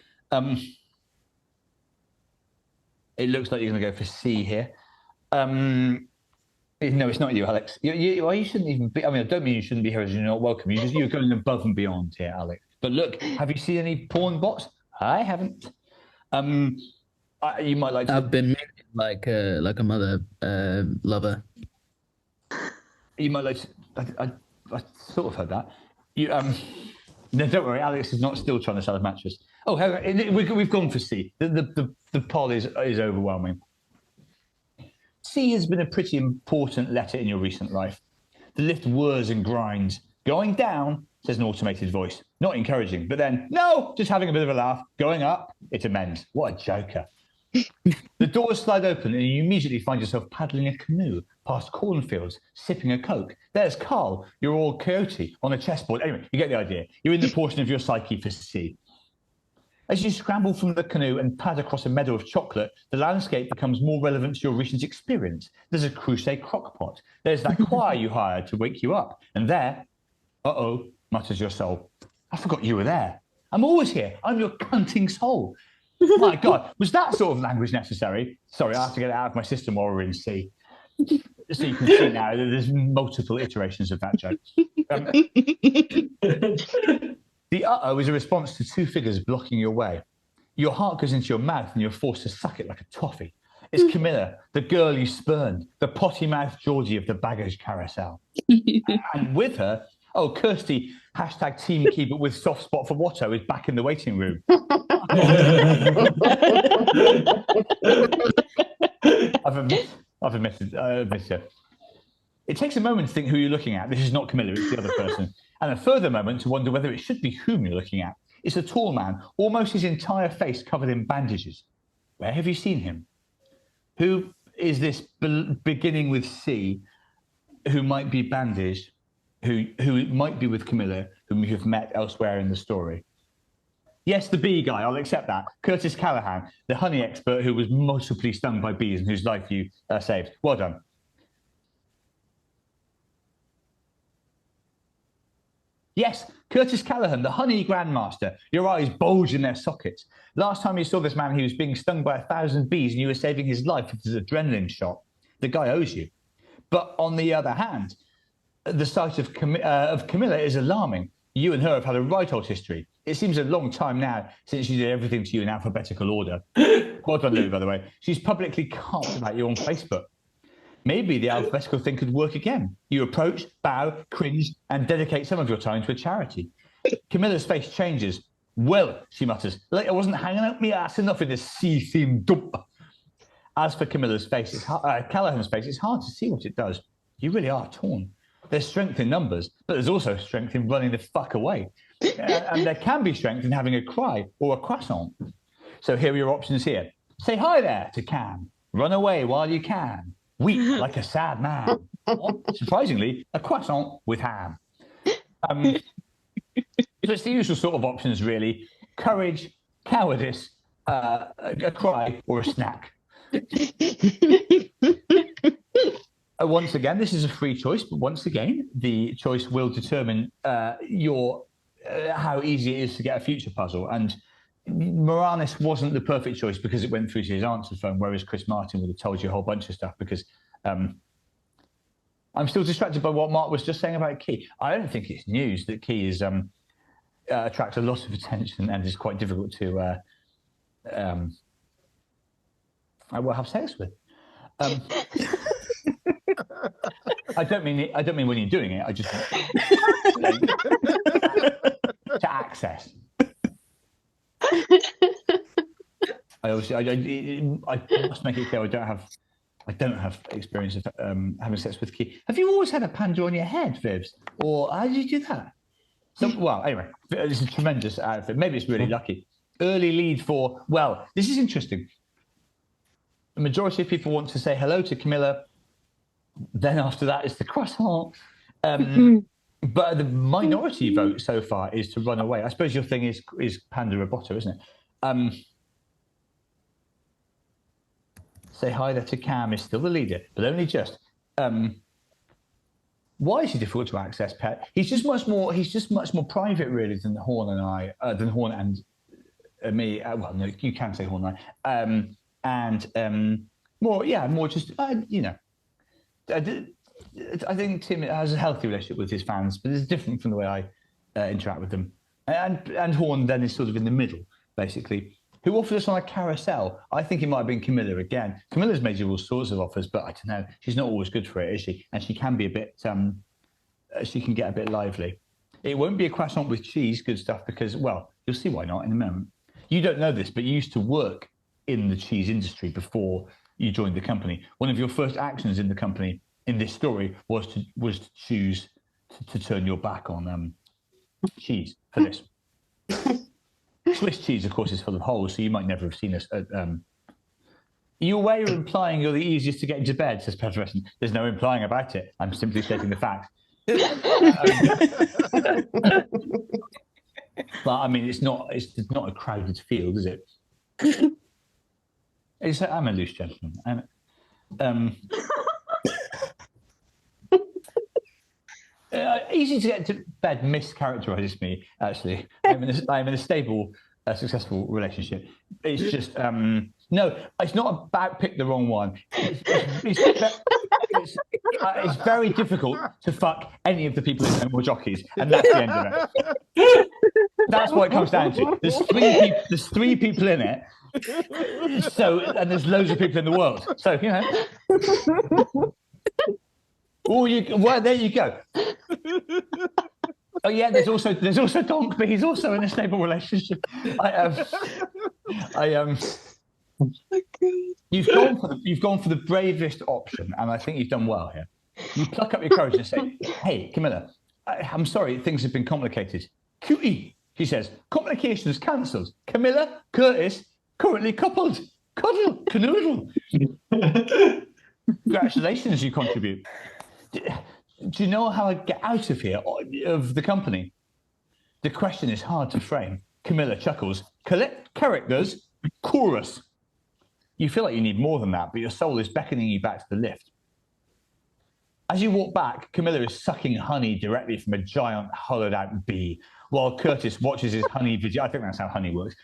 It looks like you're going to go for C here. No, it's not you, Alex. You shouldn't even be. I mean, I don't mean you shouldn't be here as you're not welcome. You're going above and beyond here, Alex. But look, have you seen any porn bots? I haven't. You might like to. I've been like a mother lover. You might like to. I sort of heard that. No, don't worry. Alex is not still trying to sell a mattress. Oh, we've gone for C. The poll is overwhelming. C has been a pretty important letter in your recent life. The lift whirs and grinds. Going down, says an automated voice. Not encouraging, but then, no, just having a bit of a laugh. Going up, it amends. What a joker. The doors slide open and you immediately find yourself paddling a canoe past cornfields, sipping a Coke. There's Carl, your old coyote, on a chessboard. Anyway, you get the idea. You're in the portion of your psyche for C. As you scramble from the canoe and pad across a meadow of chocolate, the landscape becomes more relevant to your recent experience. There's a Crusade crockpot. There's that choir you hired to wake you up. And there, uh-oh, mutters your soul. I forgot you were there. I'm always here. I'm your cunting soul. My God, was that sort of language necessary? Sorry, I have to get it out of my system while we're in C. So you can see now that there's multiple iterations of that joke. The uh-oh is a response to two figures blocking your way. Your heart goes into your mouth and you're forced to suck it like a toffee. It's Camilla, the girl you spurned, the potty-mouthed Georgie of the baggage carousel. And with her, Kirsty, hashtag team keep it with soft spot for Watto, is back in the waiting room. I've admitted it. It takes a moment to think who you're looking at. This is not Camilla, it's the other person. And a further moment to wonder whether it should be whom you're looking at. It's a tall man, almost his entire face covered in bandages. Where have you seen him? Who is this beginning with C, who might be bandaged, who might be with Camilla, whom you have met elsewhere in the story? Yes, the bee guy, I'll accept that. Curtis Callahan, the honey expert who was multiply stung by bees and whose life you saved. Well done. Yes, Curtis Callahan, the honey grandmaster. Your eyes bulge in their sockets. Last time you saw this man, he was being stung by 1,000 bees and you were saving his life with his adrenaline shot. The guy owes you. But on the other hand, the sight of Camilla is alarming. You and her have had a right old history. It seems a long time now since she did everything to you in alphabetical order. Well done, Lou, by the way. She's publicly carped about you on Facebook. Maybe the alphabetical thing could work again. You approach, bow, cringe, and dedicate some of your time to a charity. Camilla's face changes. Well, she mutters, like I wasn't hanging out my ass enough in this C-themed dump. As for Camilla's face, Callahan's face, it's hard to see what it does. You really are torn. There's strength in numbers, but there's also strength in running the fuck away. And there can be strength in having a cry or a croissant. So here are your options here. Say hi there to Cam. Run away while you can. Weep like a sad man. Or, surprisingly, a croissant with ham. So it's the usual sort of options, really. Courage, cowardice, a cry, or a snack. Once again, this is a free choice, but once again, the choice will determine how easy it is to get a future puzzle. And Moranis wasn't the perfect choice because it went through to his answer phone, whereas Chris Martin would have told you a whole bunch of stuff because I'm still distracted by what Mart was just saying about Key. I don't think it's news that Key is attracts a lot of attention and is quite difficult to have sex with. I don't mean when you're doing it. I just to access. I must make it clear I don't have experience of having sex with Key. Have you always had a panda on your head, Vivs? Or how did you do that? So, well, anyway, this is a tremendous outfit. Maybe it's really lucky. Early lead for, well, this is interesting. The majority of people want to say hello to Camilla. Then after that is the croissant. But the minority vote so far is to run away. I suppose your thing is Panda Roboto, isn't it? Say hi there to Cam is still the leader, but only just. Why is he difficult to access, Pet? He's just much more private, really, than Horn and I, than Horn and me. Well, no, you can say Horn and I. More just, you know. I think Tim has a healthy relationship with his fans, but it's different from the way I interact with them. And Horn then is sort of in the middle, basically. Who offered us on a carousel? I think it might have been Camilla again. Camilla's made you all sorts of offers, but I don't know. She's not always good for it, is she? And she can be a bit, she can get a bit lively. It won't be a croissant with cheese, good stuff, because, well, you'll see why not in a moment. You don't know this, but you used to work in the cheese industry before you joined the company. One of your first actions in the company in this story was to choose to turn your back on cheese for this. Swiss cheese, of course, is full of holes, so you might never have seen us. You aware you're implying you're the easiest to get into bed, says Preston. There's no implying about it. I'm simply stating the fact. But I mean, it's not a crowded field, is it? I'm a loose gentleman. Easy to get to bed mischaracterizes me, actually. I'm in a stable, successful relationship. It's just, no, it's not about pick the wrong one. It's very difficult to fuck any of the people in No More Jockeys, and that's the end of it. That's what it comes down to. There's three people in it, and there's loads of people in the world. So, you know. Well, there you go. Oh yeah, there's also Donk, but he's also in a stable relationship. You've gone for the bravest option, and I think you've done well here. You pluck up your courage and say, "Hey, Camilla, I'm sorry, things have been complicated." Cutie, she says, "Complications cancelled. Camilla, Curtis, currently coupled. Cuddle, canoodle." Congratulations, you contribute. Do you know how I get out of here, of the company? The question is hard to frame. Camilla chuckles. Characters, chorus. You feel like you need more than that, but your soul is beckoning you back to the lift. As you walk back, Camilla is sucking honey directly from a giant hollowed-out bee, while Curtis watches his honey video. I think that's how honey works.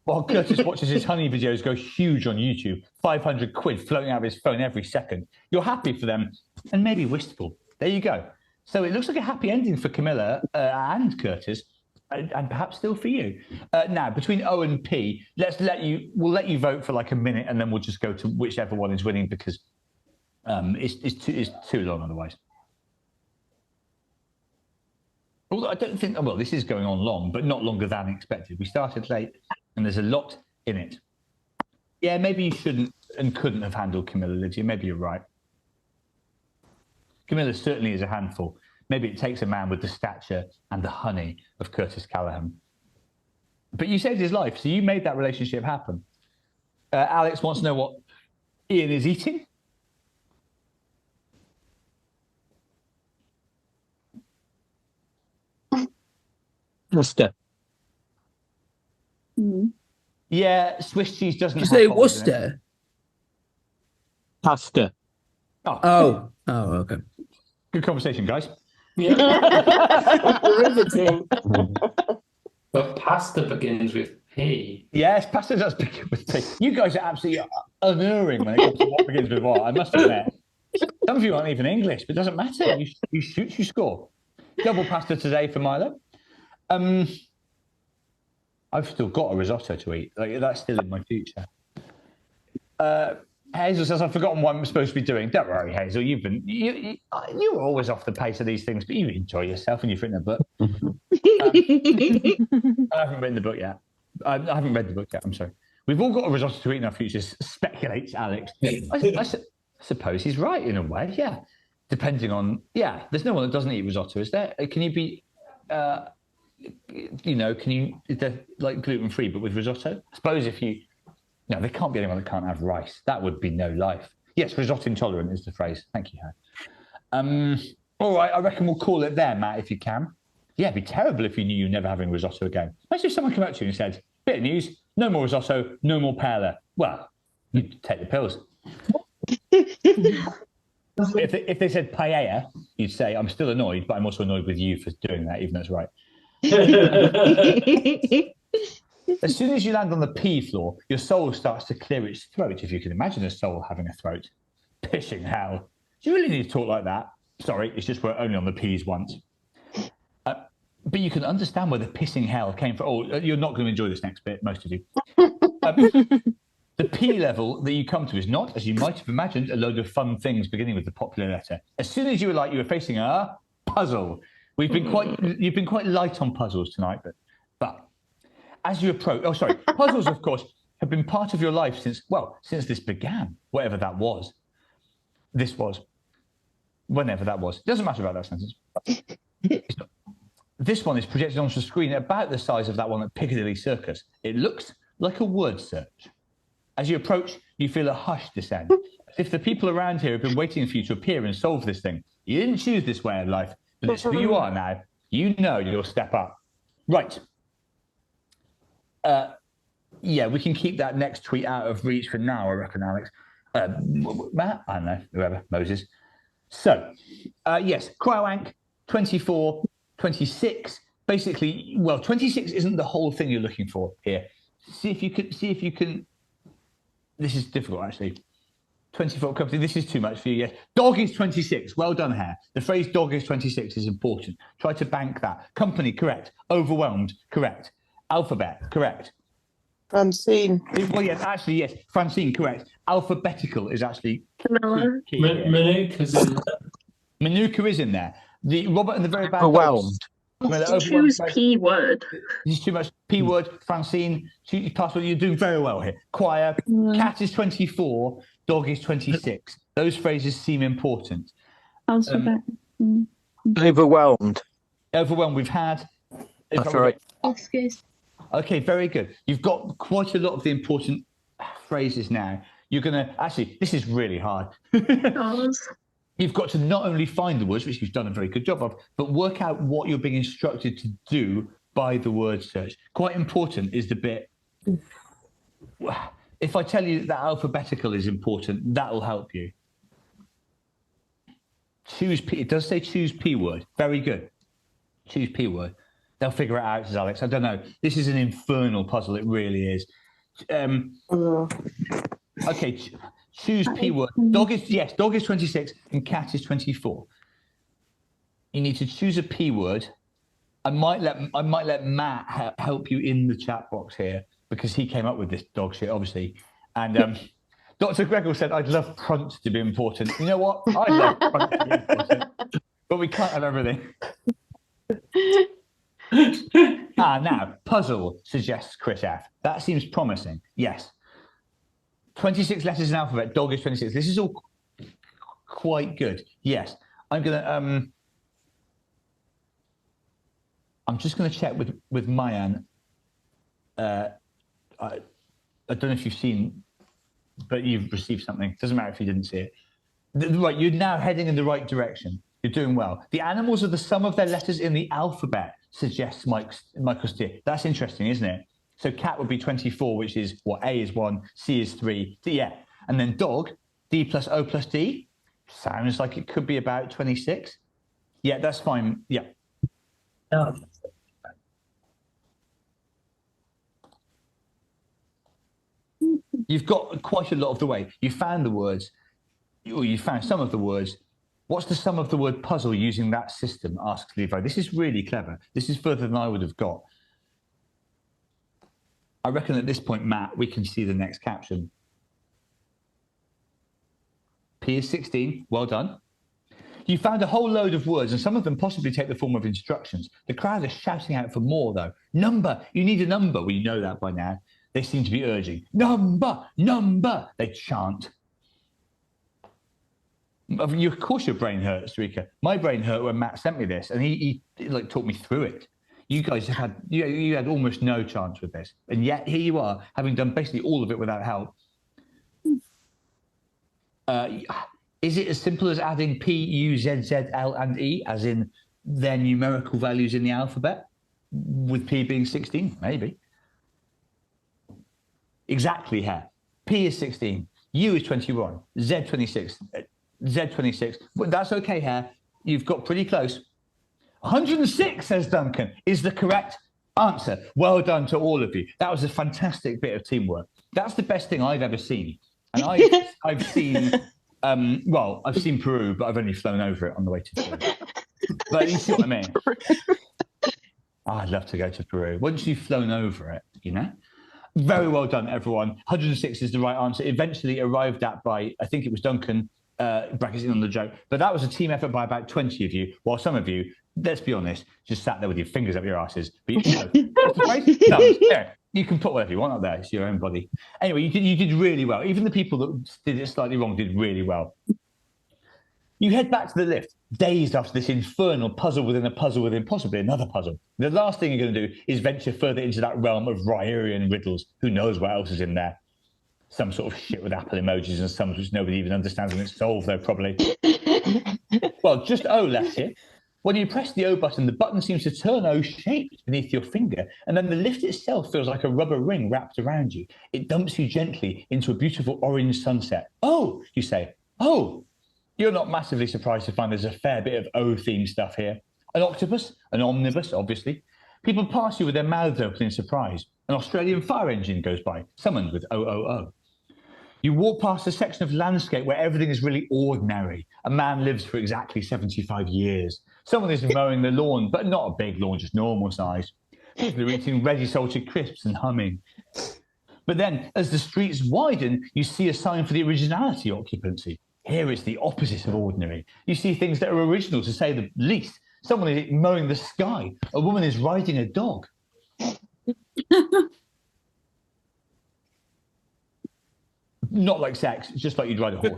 While Curtis watches his honey videos go huge on YouTube, 500 quid floating out of his phone every second. You're happy for them, and maybe wistful. There you go. So it looks like a happy ending for Camilla and Curtis, and perhaps still for you. Now, between O and P, we'll let you vote for like a minute, and then we'll just go to whichever one is winning, because it's too long otherwise. Although I don't think, well, this is going on long, but not longer than expected. We started late, and there's a lot in it. Yeah, maybe you shouldn't and couldn't have handled Camilla, Lydia. Maybe you're right. Camilla certainly is a handful. Maybe it takes a man with the stature and the honey of Curtis Callahan. But you saved his life, so you made that relationship happen. Alex wants to know what Ian is eating. Worcester. Yeah, Swiss cheese doesn't. Did you say Worcester? Pasta. Oh, okay. Good conversation, guys. Yeah. Riveting. But pasta begins with P. Yes, pasta does begin with P. You guys are absolutely unerring when it comes to what begins with what, I must admit. Some of you aren't even English, but it doesn't matter. You shoot, you score. Double pasta today for Milo. I've still got a risotto to eat. Like, that's still in my future. Hazel says, I've forgotten what I'm supposed to be doing. Don't worry, Hazel. You were always off the pace of these things, but you enjoy yourself and you've written a book. I haven't written the book yet. I haven't read the book yet. I'm sorry. We've all got a risotto to eat in our futures, speculates Alex. I suppose he's right in a way, yeah. Depending on, there's no one that doesn't eat risotto, is there? Can you be, is there like gluten-free but with risotto? I suppose no, there can't be anyone that can't have rice. That would be no life. Yes, risotto intolerant is the phrase. Thank you, Harry. All right, I reckon we'll call it there, Matt, if you can. Yeah, it'd be terrible if you knew you were never having risotto again. Imagine if someone came up to you and said, bit of news, no more risotto, no more paella. Well, you'd take the pills. If they said paella, you'd say, I'm still annoyed, but I'm also annoyed with you for doing that, even though it's right. As soon as you land on the pea floor, your soul starts to clear its throat, if you can imagine a soul having a throat. Pissing hell. Do you really need to talk like that? Sorry, it's just we're only on the peas once. But you can understand where the pissing hell came from. Oh, you're not going to enjoy this next bit, most of you. The P level that you come to is not, as you might have imagined, a load of fun things beginning with the popular letter. As soon as you were facing a puzzle. You've been quite light on puzzles tonight, but as you approach, puzzles, of course, have been part of your life since this began, whatever that was. Whenever that was. It doesn't matter about that sentence. This one is projected onto the screen about the size of that one at Piccadilly Circus. It looks like a word search. As you approach, you feel a hush descend. As if the people around here have been waiting for you to appear and solve this thing. You didn't choose this way of life, but it's who you are now. You know you'll step up. Right. We can keep that next tweet out of reach for now, I reckon, Alex. Matt? I don't know, whoever, Moses. So, yes, Cryowank, 24, 26. Basically, 26 isn't the whole thing you're looking for here. See if you can. This is difficult, actually. 24 company. This is too much for you. Yes. Dog is 26. Well done, Hare. The phrase dog is 26 is important. Try to bank that. Company, correct. Overwhelmed, correct. Alphabet, correct. Francine. Well, yes, actually, yes. Francine, correct. Alphabetical is actually key. Manuka is in there. Manuka is in there. The Robert and the Very Bad Overwhelmed. Choose P word. This is too much. P word, Francine, password. You're doing very well here. Choir, cat is 24, dog is 26. Those phrases seem important. Alphabet. Overwhelmed. Overwhelmed, we've had. That's right. Oscars. Okay, very good. You've got quite a lot of the important phrases now. You're going to, actually, this is really hard. You've got to not only find the words, which you've done a very good job of, but work out what you're being instructed to do by the word search. Quite important is the bit. If I tell you that alphabetical is important, that will help you. Choose P. It does say choose P word. Very good. Choose P word. They'll figure it out, says Alex. I don't know. This is an infernal puzzle. It really is. Okay. Choose P word. Dog is 26 and cat is 24. You need to choose a P word. I might let Matt help you in the chat box here because he came up with this dog shit, obviously. And Dr. Gregor said, I'd love prunts to be important. You know what? I'd love prunts to be important. But we can't have everything. Now, puzzle, suggests Chris F. That seems promising. Yes. 26 letters in alphabet, dog is 26. This is all quite good. Yes. I'm just going to check with Mayan. I don't know if you've seen, but you've received something. Doesn't matter if you didn't see it. Right, you're now heading in the right direction. You're doing well. The animals are the sum of their letters in the alphabet, suggests Michael Steer. That's interesting, isn't it? So cat would be 24, which is what? A is 1, C is 3. D, yeah. And then dog, D plus O plus D. Sounds like it could be about 26. Yeah, that's fine. Yeah. You've got quite a lot of the way. You found the words, or you found some of the words. What's the sum of the word puzzle using that system? Asks Levi. This is really clever. This is further than I would have got. I reckon at this point, Matt, we can see the next caption. P is 16. Well done. You found a whole load of words, and some of them possibly take the form of instructions. The crowd is shouting out for more, though. Number. You need a number. Well, you know that by now. They seem to be urging. Number. Number. They chant. Of course your brain hurts, Rika. My brain hurt when Matt sent me this, and he like talked me through it. You guys have had you had almost no chance with this, and yet here you are, having done basically all of it without help. Is it as simple as adding P, U, Z, Z, L, and E, as in their numerical values in the alphabet, with P being 16? Maybe. Exactly, Hare. P is 16, U is 21, Z 26, Z 26. But that's okay, Hare. You've got pretty close. 106, says Duncan, is the correct answer. Well done to all of you. That was a fantastic bit of teamwork. That's the best thing I've ever seen. And I've seen, I've seen Peru, but I've only flown over it on the way to Peru. But you see what I mean? Oh, I'd love to go to Peru. Once you've flown over it, you know? Very well done, everyone. 106 is the right answer. Eventually arrived at by, I think it was Duncan, brackets in on the joke. But that was a team effort by about 20 of you, while some of you, let's be honest, just sat there with your fingers up your asses. But you know, yeah, you can put whatever you want up there. It's your own body. Anyway, you did really well. Even the people that did it slightly wrong did really well. You head back to the lift, dazed after this infernal puzzle within a puzzle within possibly another puzzle. The last thing you're going to do is venture further into that realm of Ryerian riddles. Who knows what else is in there? Some sort of shit with apple emojis and some which nobody even understands when it's solved, though, probably. Well, just O left here. When you press the O button, the button seems to turn O-shaped beneath your finger, and then the lift itself feels like a rubber ring wrapped around you. It dumps you gently into a beautiful orange sunset. Oh, you say. Oh, you're not massively surprised to find there's a fair bit of O-themed stuff here. An octopus, an omnibus, obviously. People pass you with their mouths open in surprise. An Australian fire engine goes by, summoned with OOO. You walk past a section of landscape where everything is really ordinary. A man lives for exactly 75 years. Someone is mowing the lawn, but not a big lawn, just normal size. People are eating ready salted crisps and humming. But then, as the streets widen, you see a sign for the originality occupancy. Here it's the opposite of ordinary. You see things that are original, to say the least. Someone is mowing the sky. A woman is riding a dog. Not like sex, just like you'd ride a horse.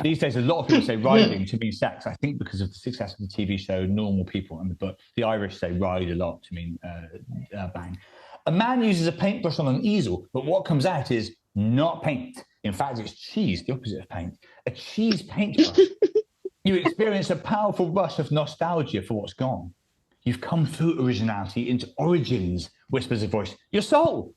These days, a lot of people say riding to mean sex. I think because of the success of the TV show Normal People, but the Irish say ride a lot to mean bang. A man uses a paintbrush on an easel, but what comes out is not paint. In fact, it's cheese, the opposite of paint. A cheese paintbrush. You experience a powerful rush of nostalgia for what's gone. You've come through originality into origins, whispers a voice. Your soul.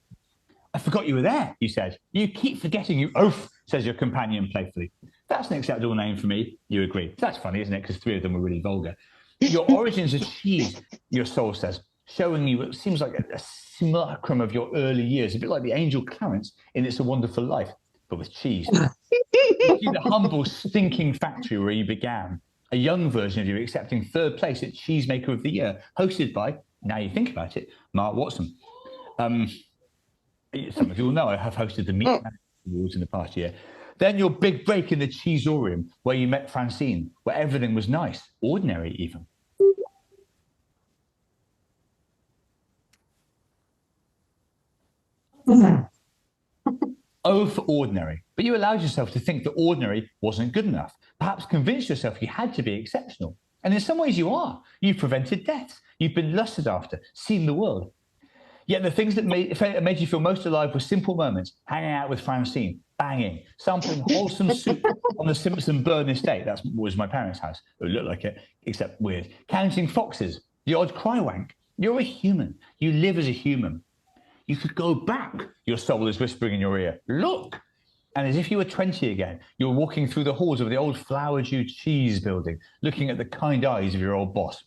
I forgot you were there, you said. You keep forgetting, you oaf, says your companion playfully. That's an acceptable name for me, you agree. That's funny, isn't it? Because 3 of them were really vulgar. Your origins are cheese, your soul says, showing you what seems like a simulacrum of your early years, a bit like the angel Clarence in It's a Wonderful Life, but with cheese. The humble, stinking factory where you began, a young version of you accepting 3rd place at Cheesemaker of the Year, hosted by, now you think about it, Mart Watson. Some of you will know I have hosted the Meat Awards in the past year. Then your big break in the Cheeseorium, where you met Francine, where everything was nice, ordinary even. O for ordinary, but you allowed yourself to think that ordinary wasn't good enough. Perhaps convinced yourself you had to be exceptional. And in some ways you are. You've prevented deaths. You've been lusted after, seen the world. Yet the things that made you feel most alive were simple moments, hanging out with Francine, banging, sampling wholesome soup on the Simpson Burn estate. That was my parents' house. It looked like it, except weird. Counting foxes, the odd cry wank. You're a human. You live as a human. You could go back, your soul is whispering in your ear. Look! And as if you were 20 again, you're walking through the halls of the old flower-dewed cheese building, looking at the kind eyes of your old boss.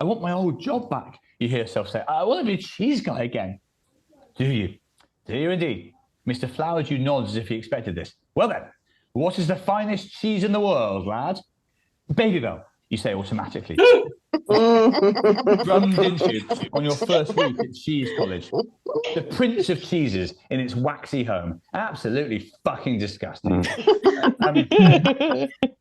I want my old job back, you hear yourself say. I want to be a cheese guy again. Do you? Do you indeed? Mr. Flowerdew nods as if he expected this. Well then, what is the finest cheese in the world, lad? Babybel, you say automatically. drummed into on your first week at cheese college. The prince of cheeses in its waxy home. Absolutely fucking disgusting.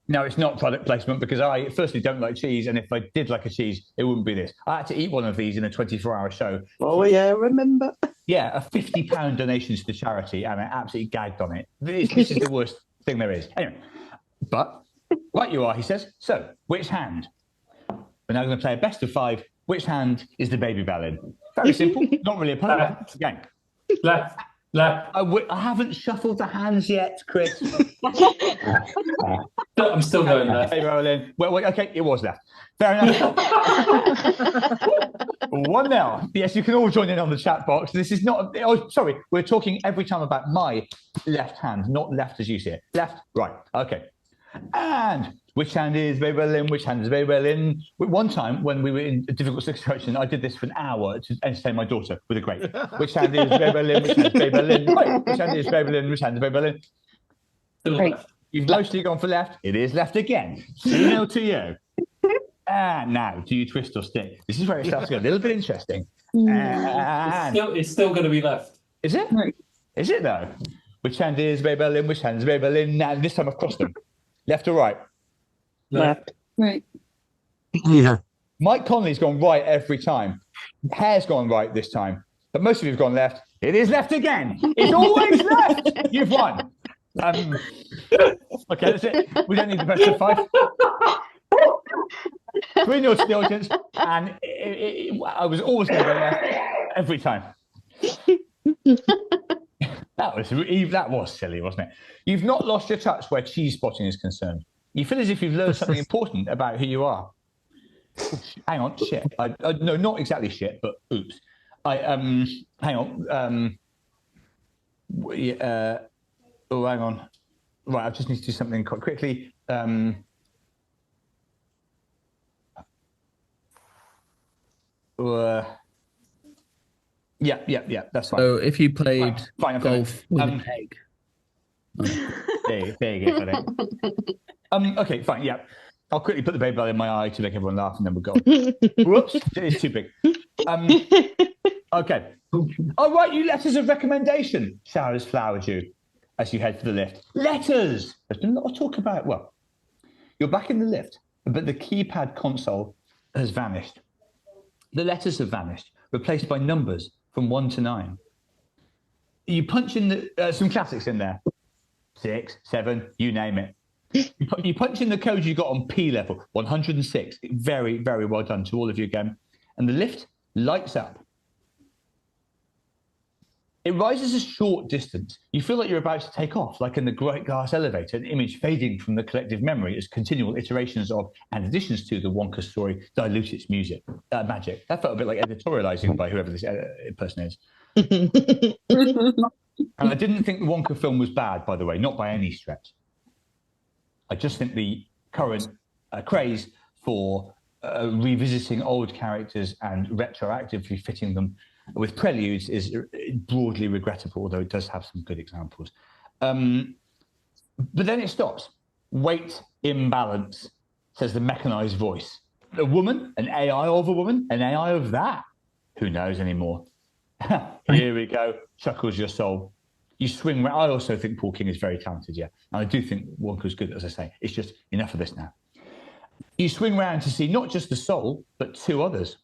No, it's not product placement because I firstly don't like cheese, and if I did like a cheese, it wouldn't be this. I had to eat one of these in a 24-hour show. Oh yeah, remember? Yeah, a £50 donation to the charity, and I absolutely gagged on it. This is the worst thing there is. Anyway, but right you are, he says. So, which hand? We're now going to play a best of 5. Which hand is the baby bell in? Very simple. Not really a puzzle. Again. Left. I haven't shuffled the hands yet, Chris. I'm still going left. Hey, Roland. Well, okay, it was left. Fair enough. 1-0. Yes, you can all join in on the chat box. This is not. Oh, sorry. We're talking every time about my left hand, not left as you see it. Left, right. Okay. And which hand is baby bell in? Which hand is baby bell in? One time when we were in a difficult situation, I did this for an hour to entertain my daughter with a grape. Which hand is baby bell in? Which hand is baby bell in? Right. Which hand is baby bell in? Which hand is baby bell in? Right. You've mostly gone for left. It is left again. 2-0 to you. And now, do you twist or stick? This is where it starts to get a little bit interesting. It's still going to be left. Is it? Right. Is it though? Which hand is baby bell in? Which hand is baby bell in? Now, this time I've crossed them. Left or right? Left. Right. Yeah. Mike Conley's gone right every time. Hare's gone right this time. But most of you have gone left. It is left again. It's always left. You've won. Okay, that's it. We don't need the best of 5. 3-0 to the audience. And I was always going to go left every time. That was silly, wasn't it? You've not lost your touch where cheese spotting is concerned. You feel as if you've learned something important about who you are. Hang on, shit. No, not exactly shit, but oops. Hang on. Oh, hang on. Right, I just need to do something quite quickly. Yeah, that's fine. So if you played golf with an egg. There you go, buddy. Okay, fine, yeah. I'll quickly put the baby bell in my eye to make everyone laugh, and then we'll go. Whoops, it's too big. Okay. All right, you letters of recommendation. Showers flowered you as you head for the lift. Letters! There's been a lot of talk about, well, you're back in the lift, but the keypad console has vanished. The letters have vanished, replaced by numbers from 1 to 9. You punch in some classics in there. 6, 7, you name it. You punch in the code you got on P level, 106. Very, very well done to all of you again. And the lift lights up. It rises a short distance. You feel like you're about to take off, like in the great glass elevator, an image fading from the collective memory as continual iterations of and additions to the Wonka story dilute its magic. That felt a bit like editorializing by whoever this person is. And I didn't think the Wonka film was bad, by the way, not by any stretch. I just think the current craze for revisiting old characters and retroactively fitting them with preludes is broadly regrettable, although it does have some good examples. But then it stops. Weight imbalance, says the mechanized voice. A woman, an AI of a woman, an AI of that. Who knows anymore? Here we go, chuckles your soul. You swing around. I also think Paul King is very talented, yeah. And I do think Wonka's good, as I say. It's just enough of this now. You swing around to see not just the soul, but 2 others.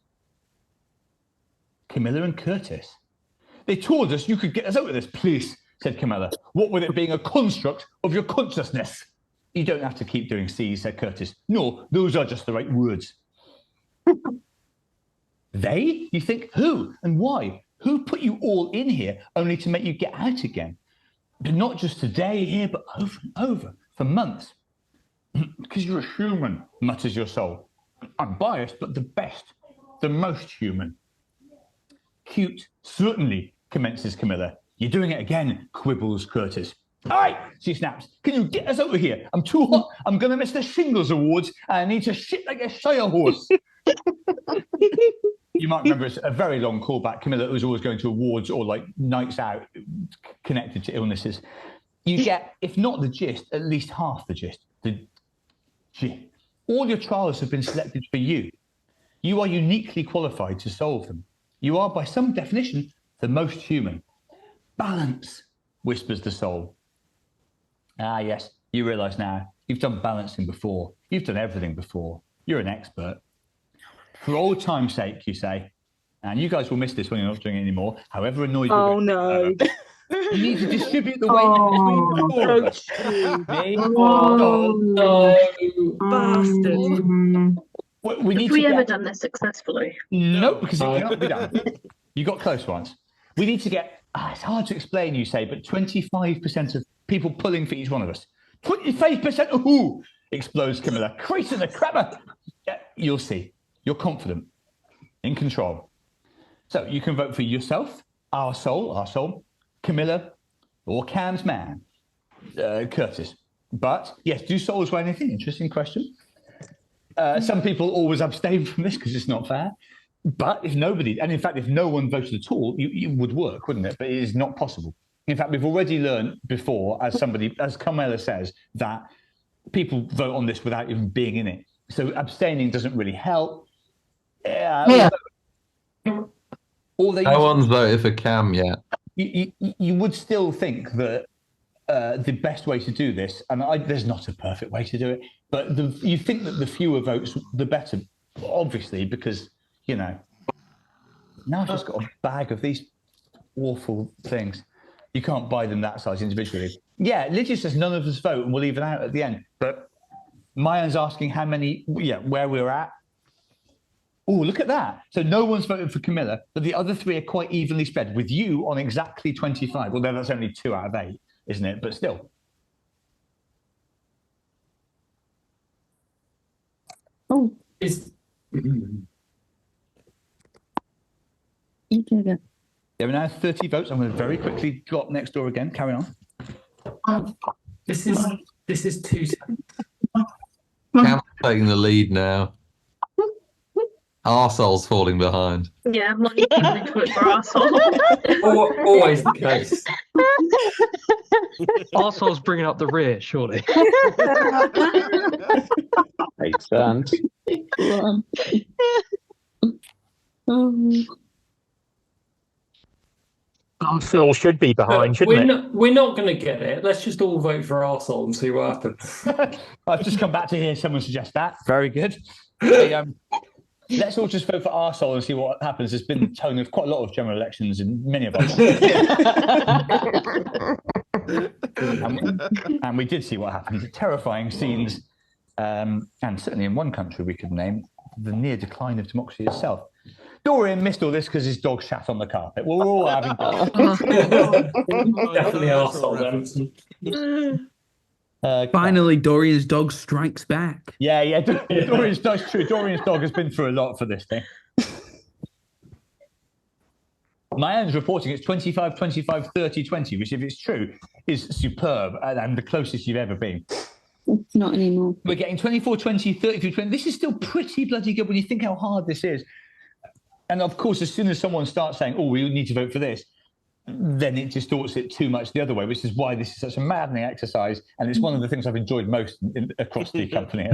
Camilla and Curtis. They told us you could get us out of this, please, said Camilla. What with it being a construct of your consciousness? You don't have to keep doing C's, said Curtis. No, those are just the right words. They? You think, who and why? Who put you all in here only to make you get out again? But not just today here, but over and over, for months. Because you're a human, mutters your soul. I'm biased, but the best, the most human. Cute, certainly, commences Camilla. You're doing it again, quibbles Curtis. All right, she snaps. Can you get us over here? I'm too hot. I'm going to miss the Shingles Awards, and I need to shit like a Shire horse. You might remember it's a very long callback. Camilla was always going to awards or like nights out connected to illnesses. You get, if not the gist, at least half the gist. All your trials have been selected for you. You are uniquely qualified to solve them. You are, by some definition, the most human. Balance, whispers the soul. Ah, yes, you realise now. You've done balancing before. You've done everything before. You're an expert. For old time's sake, you say, and you guys will miss this when you're not doing it anymore, however annoyed you'll Oh get. no. You need to distribute the weight between the four of us. Me, Bastard. We need Have we to ever get... done this successfully? No, because it cannot be done. You got close once. We need to get... it's hard to explain, you say, but 25% of people pulling for each one of us. 25%? Ooh! Explodes Camilla. Crease in the crabber! Yeah, you'll see. You're confident. In control. So you can vote for yourself, our soul, Camilla, or Cam's man, Curtis. But, yes, do souls weigh anything? Interesting question. Some people always abstain from this because it's not fair. But if nobody, and in fact, if no one voted at all, you would work, wouldn't it? But it is not possible. In fact, we've already learned before, as Carmela says, that people vote on this without even being in it. So abstaining doesn't really help. No one's voted for Cam yet. You would still think that the best way to do this, and there's not a perfect way to do it, but you think that the fewer votes, the better, obviously, because, you know, now I've just got a bag of these awful things. You can't buy them that size individually. Yeah, Lydia says none of us vote and we'll even out at the end. But Mayan's asking how many, where we're at. Oh, look at that. So no one's voted for Camilla, but the other three are quite evenly spread, with you on exactly 25. Although that's only 2 out of 8, isn't it? But still. Oh. There are now 30 votes. I'm going to very quickly go up next door again. Carry on. This is too. Cam's taking the lead now. Arsehole's falling behind. Yeah, I'm not even going to vote for arsehole. Always the case. Arsehole's bringing up the rear, surely. Makes sense. Arsehole should be behind, shouldn't it? We're not going to get it. Let's just all vote for arsehole and see what happens. I've just come back to hear someone suggest that. Very good. Let's all just vote for arsehole and see what happens. There's been the tone of quite a lot of general elections in many of us. and we did see what happened. Terrifying scenes. And certainly in one country we could name the near decline of democracy itself. Dorian missed all this because his dog shat on the carpet. We're all having Definitely arsehole then. Finally, Dorian's dog strikes back. Yeah. Dorian's dog's true. Dorian's dog has been through a lot for this thing. Mayan's reporting it's 25, 25, 30, 20, which, if it's true, is superb and the closest you've ever been. Not anymore. We're getting 24, 20, 33, 20. This is still pretty bloody good when you think how hard this is. And of course, as soon as someone starts saying, oh, we need to vote for this, then it distorts it too much the other way, which is why this is such a maddening exercise. And it's one of the things I've enjoyed most across the company.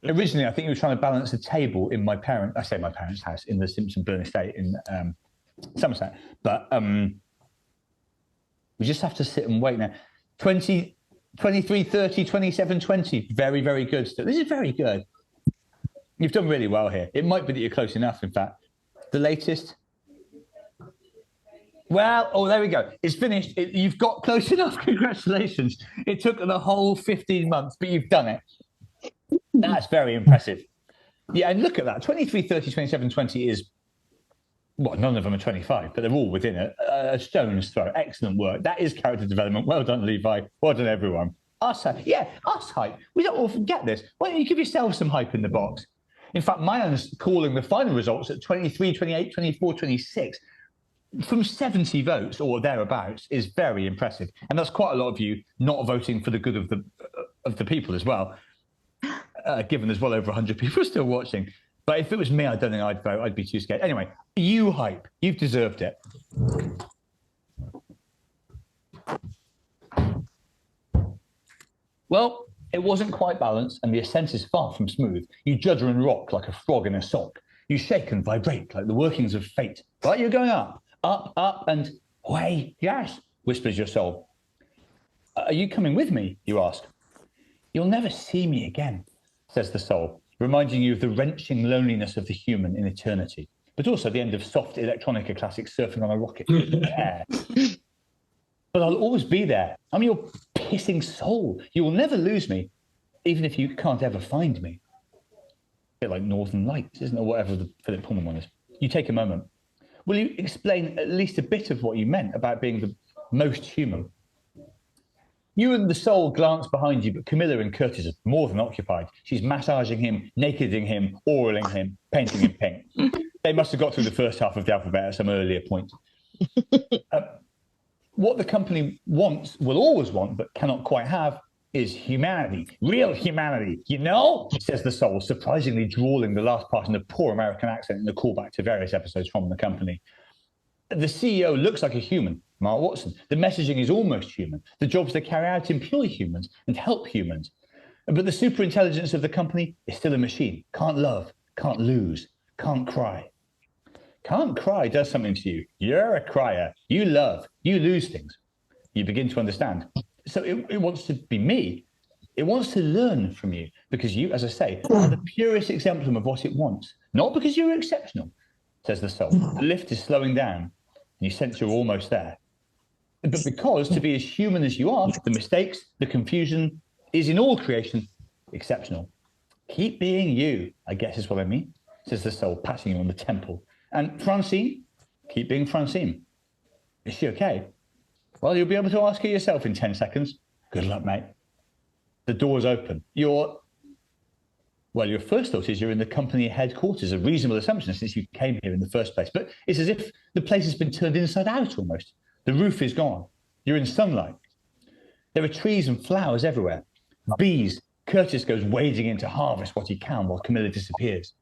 Originally, I think we were trying to balance a table in my parents' house in the Simpson Burn estate in Somerset. But we just have to sit and wait now. 20, 23, 30, 27, 20. Very, very good still. This is very good. You've done really well here. It might be that you're close enough, in fact. The latest... Well, there we go. It's finished. You've got close enough. Congratulations. It took the whole 15 months, but you've done it. That's very impressive. Yeah, and look at that. 23, 30, 27, 20 is... Well, none of them are 25, but they're all within a stone's throw. Excellent work. That is character development. Well done, Levi. Well done, everyone. Us hype. We don't often get this. Why don't you give yourself some hype in the box? In fact, Mayan's calling the final results at 23, 28, 24, 26 from 70 votes or thereabouts is very impressive. And that's quite a lot of you not voting for the good of the people as well, given there's well over 100 people still watching. But if it was me, I don't think I'd vote. I'd be too scared. Anyway, you hype. You've deserved it. Well, It wasn't quite balanced, and the ascent is far from smooth. You judder and rock like a frog in a sock. You shake and vibrate like the workings of fate. But you're going up, and way, yes, whispers your soul. Are you coming with me, you ask? You'll never see me again, says the soul, reminding you of the wrenching loneliness of the human in eternity, but also the end of soft electronica classics surfing on a rocket in the air. But I'll always be there. I'm your pissing soul. You will never lose me, even if you can't ever find me. A bit like Northern Lights, isn't it? Or whatever the Philip Pullman one is. You take a moment. Will you explain at least a bit of what you meant about being the most human? You and the soul glance behind you, but Camilla and Curtis are more than occupied. She's massaging him, nakeding him, oraling him, painting him pink. They must have got through the first half of the alphabet at some earlier point. What the company wants, will always want, but cannot quite have, is humanity. Real humanity, you know? Says the soul, surprisingly drawling the last part in a poor American accent in a callback to various episodes from the company. The CEO looks like a human, Mart Watson. The messaging is almost human. The jobs they carry out employ humans and help humans. But the superintelligence of the company is still a machine. Can't love, can't lose, can't cry. Can't cry does something to you. You're a crier. You love, you lose things. You begin to understand. So it wants to be me. It wants to learn from you because you, as I say, are the purest exemplar of what it wants. Not because you're exceptional, says the soul. The lift is slowing down and you sense you're almost there. But because to be as human as you are, the mistakes, the confusion is in all creation exceptional. Keep being you, I guess is what I mean, says the soul, patting you on the temple. And Francine, keep being Francine. Is she okay? Well, you'll be able to ask her yourself in 10 seconds. Good luck, mate. The door's open. Your first thought is you're in the company headquarters, a reasonable assumption since you came here in the first place. But it's as if the place has been turned inside out almost. The roof is gone. You're in sunlight. There are trees and flowers everywhere. Bees. Curtis goes wading in to harvest what he can while Camilla disappears.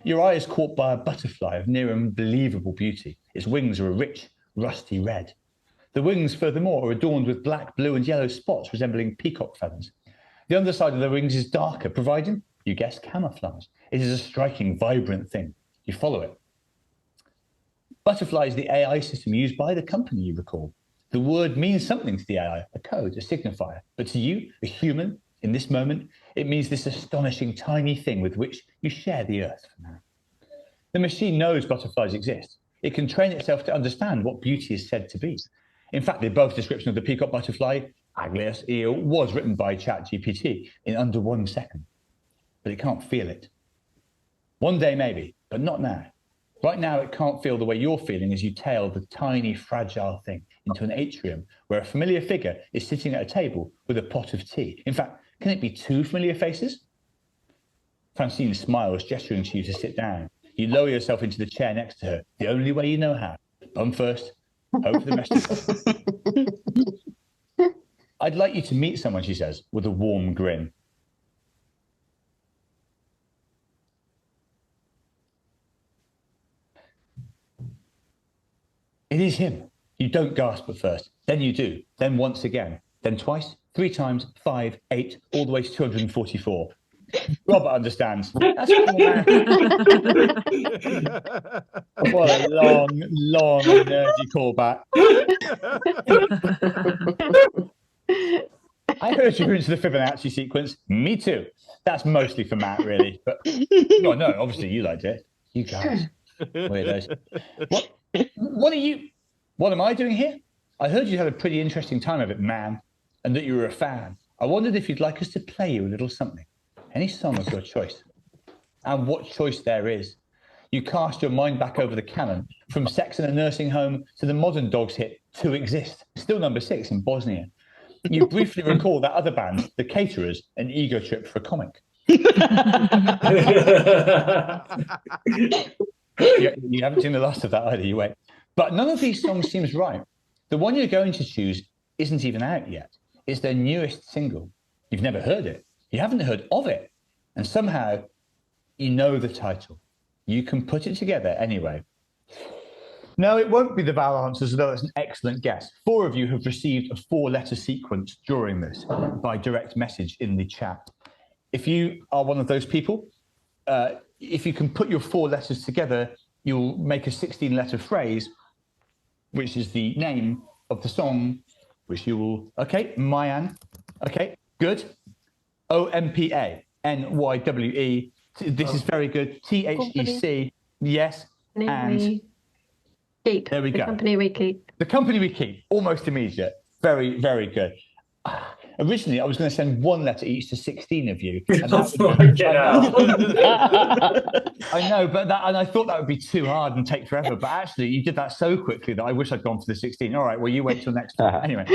Your eye is caught by a butterfly of near unbelievable beauty. Its wings are a rich, rusty red. The wings, furthermore, are adorned with black, blue, and yellow spots resembling peacock feathers. The underside of the wings is darker, providing, you guess, camouflage. It is a striking, vibrant thing. You follow it. Butterfly is the AI system used by the company, you recall. The word means something to the AI, a code, a signifier. But to you, a human, in this moment, it means this astonishing, tiny thing with which you share the earth for now. The machine knows butterflies exist. It can train itself to understand what beauty is said to be. In fact, the above description of the peacock butterfly, Aglaeus eel, was written by ChatGPT in under 1 second. But it can't feel it. One day maybe, but not now. Right now, it can't feel the way you're feeling as you tail the tiny, fragile thing into an atrium where a familiar figure is sitting at a table with a pot of tea. In fact, can it be two familiar faces? Francine smiles, gesturing to you to sit down. You lower yourself into the chair next to her, the only way you know how. Bum first, hope for the rest of it. I'd like you to meet someone, she says, with a warm grin. It is him. You don't gasp at first. Then you do. Then once again. Then twice, 3 times, 5, 8, all the way to 244. Robert understands. That's cool, man. What a long, nerdy callback. I heard you were into the Fibonacci sequence. Me too. That's mostly for Matt, really. But no, obviously you liked it. You guys, weirdos. What am I doing here? I heard you had a pretty interesting time of it, man, and that you were a fan. I wondered if you'd like us to play you a little something. Any song of your choice. And what choice there is. You cast your mind back over the canon, from Sex in a Nursing Home to the modern Dogs hit To Exist, still number 6 in Bosnia. You briefly recall that other band, The Caterers, an ego trip for a comic. You haven't seen the last of that either, you wait. But none of these songs seems right. The one you're going to choose isn't even out yet. It's their newest single. You've never heard it. You haven't heard of it. And somehow you know the title. You can put it together anyway. No, it won't be the Val answers, though it's an excellent guess. 4 of you have received a 4-letter sequence during this by direct message in the chat. If you are one of those people, if you can put your 4 letters together, you'll make a 16-letter phrase, which is the name of the song, which you will... Okay, Mayan. Okay, good. OMPA. NYWE. This is very good. THEC. Yes. And keep. There we go. The company we keep. The company we keep. Almost immediate. Very, very good. Originally, I was going to send 1 letter each to 16 of you. And I know, but I thought that would be too hard and take forever. But actually, you did that so quickly that I wish I'd gone for the 16. All right, well, you wait till next time. Anyway.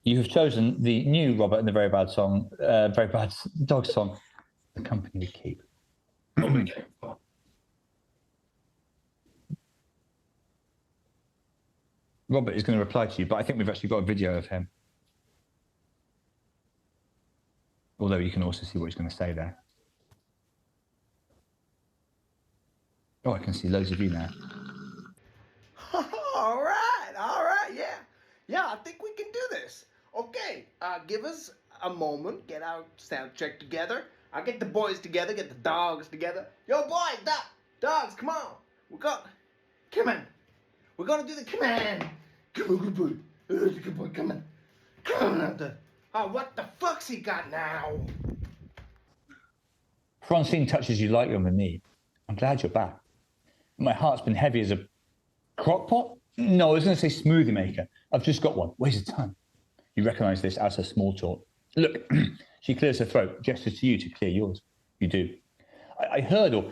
You have chosen the new Robert and the Very Bad Dog song, The Company We Keep. Robert is going to reply to you, but I think we've actually got a video of him. Although you can also see what he's going to say there. Oh, I can see loads of you now. All right, yeah. Yeah, I think we can do this. Okay, give us a moment, get our sound check together. I'll get the boys together, get the dogs together. Yo, boys, dogs, come on. Come on. We're gonna do the command. Come on, good boy. Good boy, come on. Come on, oh, what the fuck's he got now? Francine touches you lightly on the knee. I'm glad you're back. My heart's been heavy as a crock pot? No, I was going to say smoothie maker. I've just got one. Weighs a ton. You recognise this as her small talk. Look, she clears her throat, gestures to you to clear yours. You do. I heard or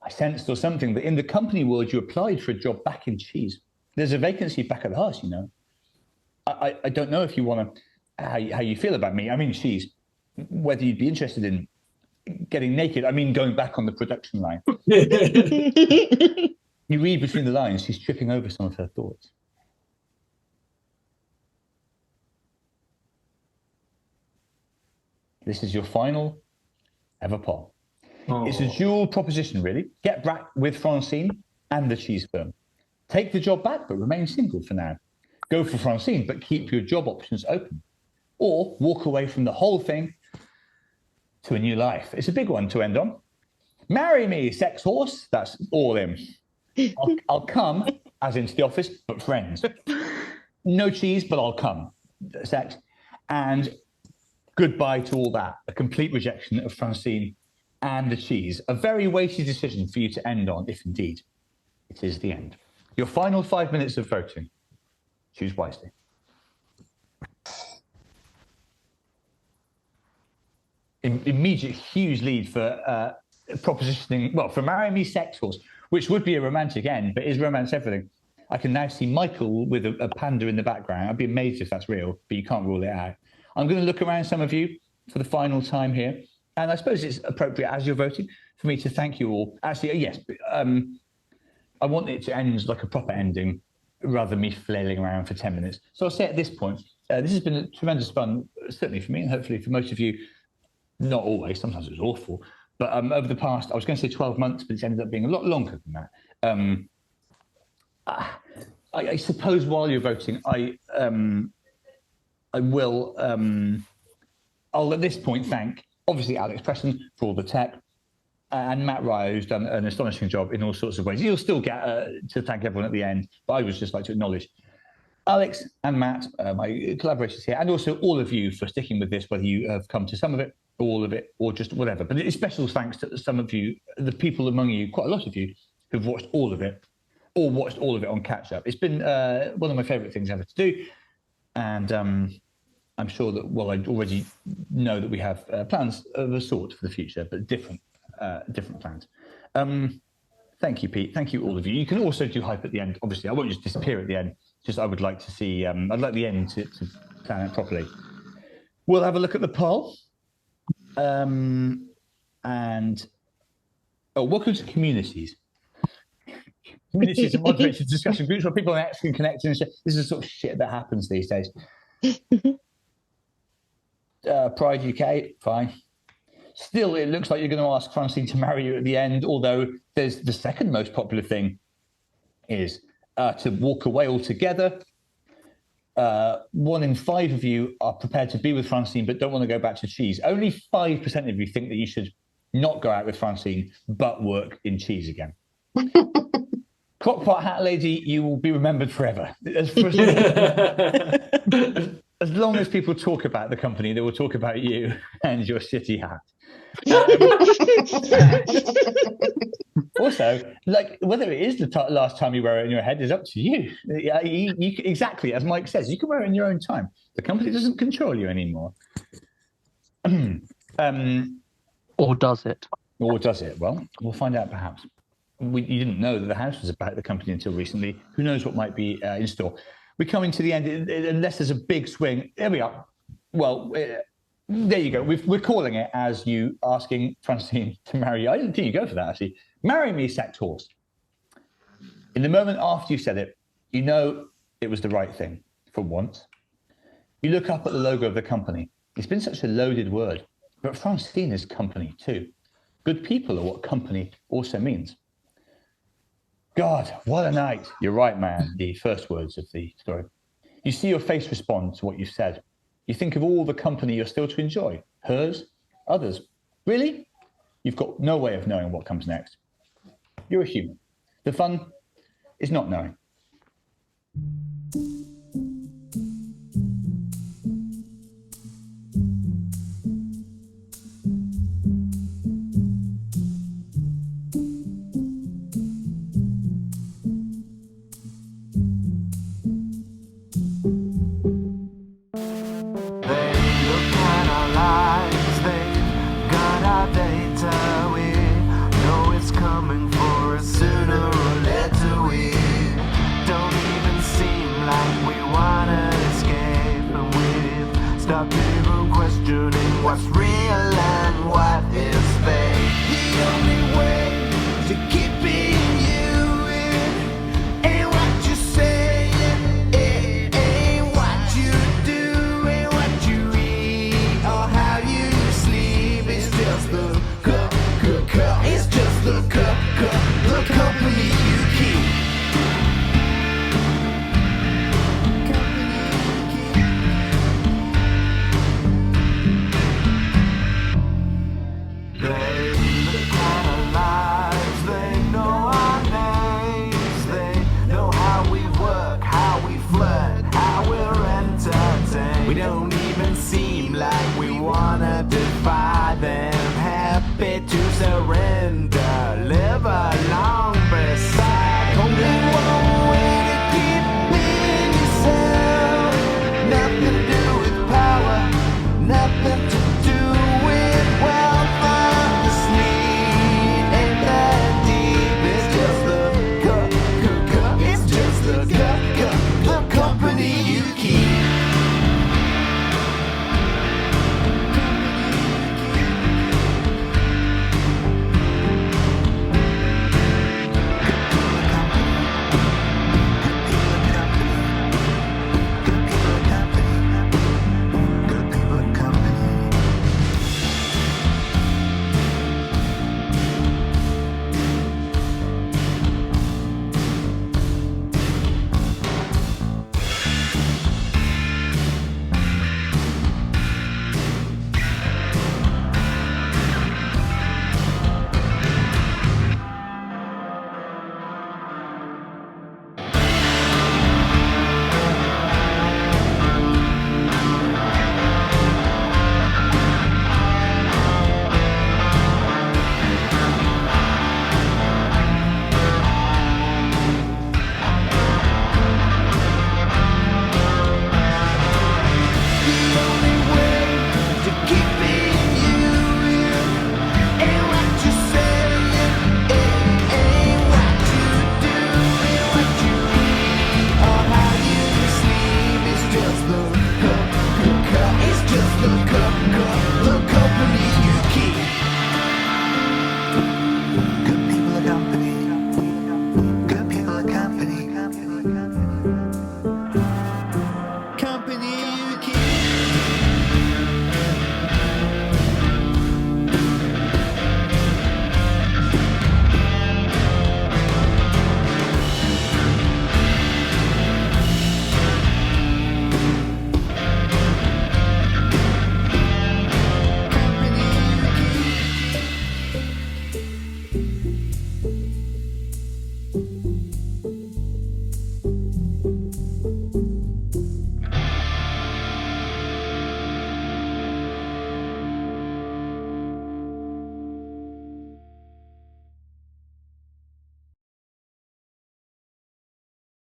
I sensed or something that in the company world you applied for a job back in cheese. There's a vacancy back at the house, you know. I don't know if you want to, how you feel about me. I mean cheese. Whether you'd be interested in getting naked. I mean going back on the production line. You read between the lines, she's tripping over some of her thoughts. This is your final ever poll. Oh. It's a dual proposition, really. Get back with Francine and the cheese firm. Take the job back, but remain single for now. Go for Francine, but keep your job options open. Or walk away from the whole thing to a new life. It's a big one to end on. Marry me, sex horse. That's all in. I'll come, as into the office, but friends. No cheese, but I'll come. Sex. And goodbye to all that. A complete rejection of Francine and the cheese. A very weighty decision for you to end on, if indeed it is the end. Your final 5 minutes of voting. Choose wisely. Immediate huge lead for propositioning, well, for Marry Me Sex Horse, which would be a romantic end, but is romance everything? I can now see Michael with a panda in the background. I'd be amazed if that's real, but you can't rule it out. I'm going to look around some of you for the final time here. And I suppose it's appropriate, as you're voting, for me to thank you all. Actually, yes, I want it to end like a proper ending, rather than me flailing around for 10 minutes. So I'll say at this point, this has been a tremendous fun, certainly for me, and hopefully for most of you. Not always, sometimes it was awful. But over the past, I was going to say 12 months, but it's ended up being a lot longer than that. I suppose while you're voting, I will, I'll at this point thank, obviously, Alex Preston for all the tech, and Matt Ryer, who's done an astonishing job in all sorts of ways. You'll still get to thank everyone at the end, but I would just like to acknowledge Alex and Matt, my collaborators here, and also all of you for sticking with this, whether you have come to some of it, all of it, or just whatever. But it's special thanks to some of you, the people among you, quite a lot of you, who've watched all of it, or watched all of it on catch-up. It's been one of my favourite things ever to do. And I'm sure that, well, I already know that we have plans of a sort for the future, but different plans. Thank you, Pete. Thank you, all of you. You can also do hype at the end. Obviously, I won't just disappear at the end. Just I would like to see, I'd like the end to plan it properly. We'll have a look at the poll. And welcome to communities. Communities and moderated discussion groups where people on X can connect and shit. This is the sort of shit that happens these days. Pride UK, fine. Still, it looks like you're going to ask Francine to marry you at the end, although there's the second most popular thing is to walk away altogether. 1 in 5 of you are prepared to be with Francine but don't want to go back to cheese. Only 5% of you think that you should not go out with Francine but work in cheese again. Crockpot hat lady, you will be remembered forever. As long as people talk about the company, they will talk about you and your shitty hat. Also, like, whether it is the last time you wear it in your head is up to you. Exactly, as Mike says, you can wear it in your own time. The company doesn't control you anymore. Or does it? Or does it? Well, we'll find out perhaps. You didn't know that the house was about the company until recently. Who knows what might be in store? We're coming to the end, unless there's a big swing. There we are. Well, there you go. We're calling it as you asking Francine to marry you. I didn't think you'd go for that, actually. Marry me, sacked horse. In the moment after you said it, you know it was the right thing, for once. You look up at the logo of the company. It's been such a loaded word, but Francine is company too. Good people are what company also means. God, what a night. You're right, man. The first words of the story. You see your face respond to what you said. You think of all the company you're still to enjoy. Hers, others. Really? You've got no way of knowing what comes next. You're a human. The fun is not knowing. What's real and what is fake? The only way to keep being you ain't what you say, it ain't what you do, ain't what you eat or how you sleep. It's just the cup, it's just the cup, the company you keep. We don't even seem like we wanna defy them. Happy to surrender, live a long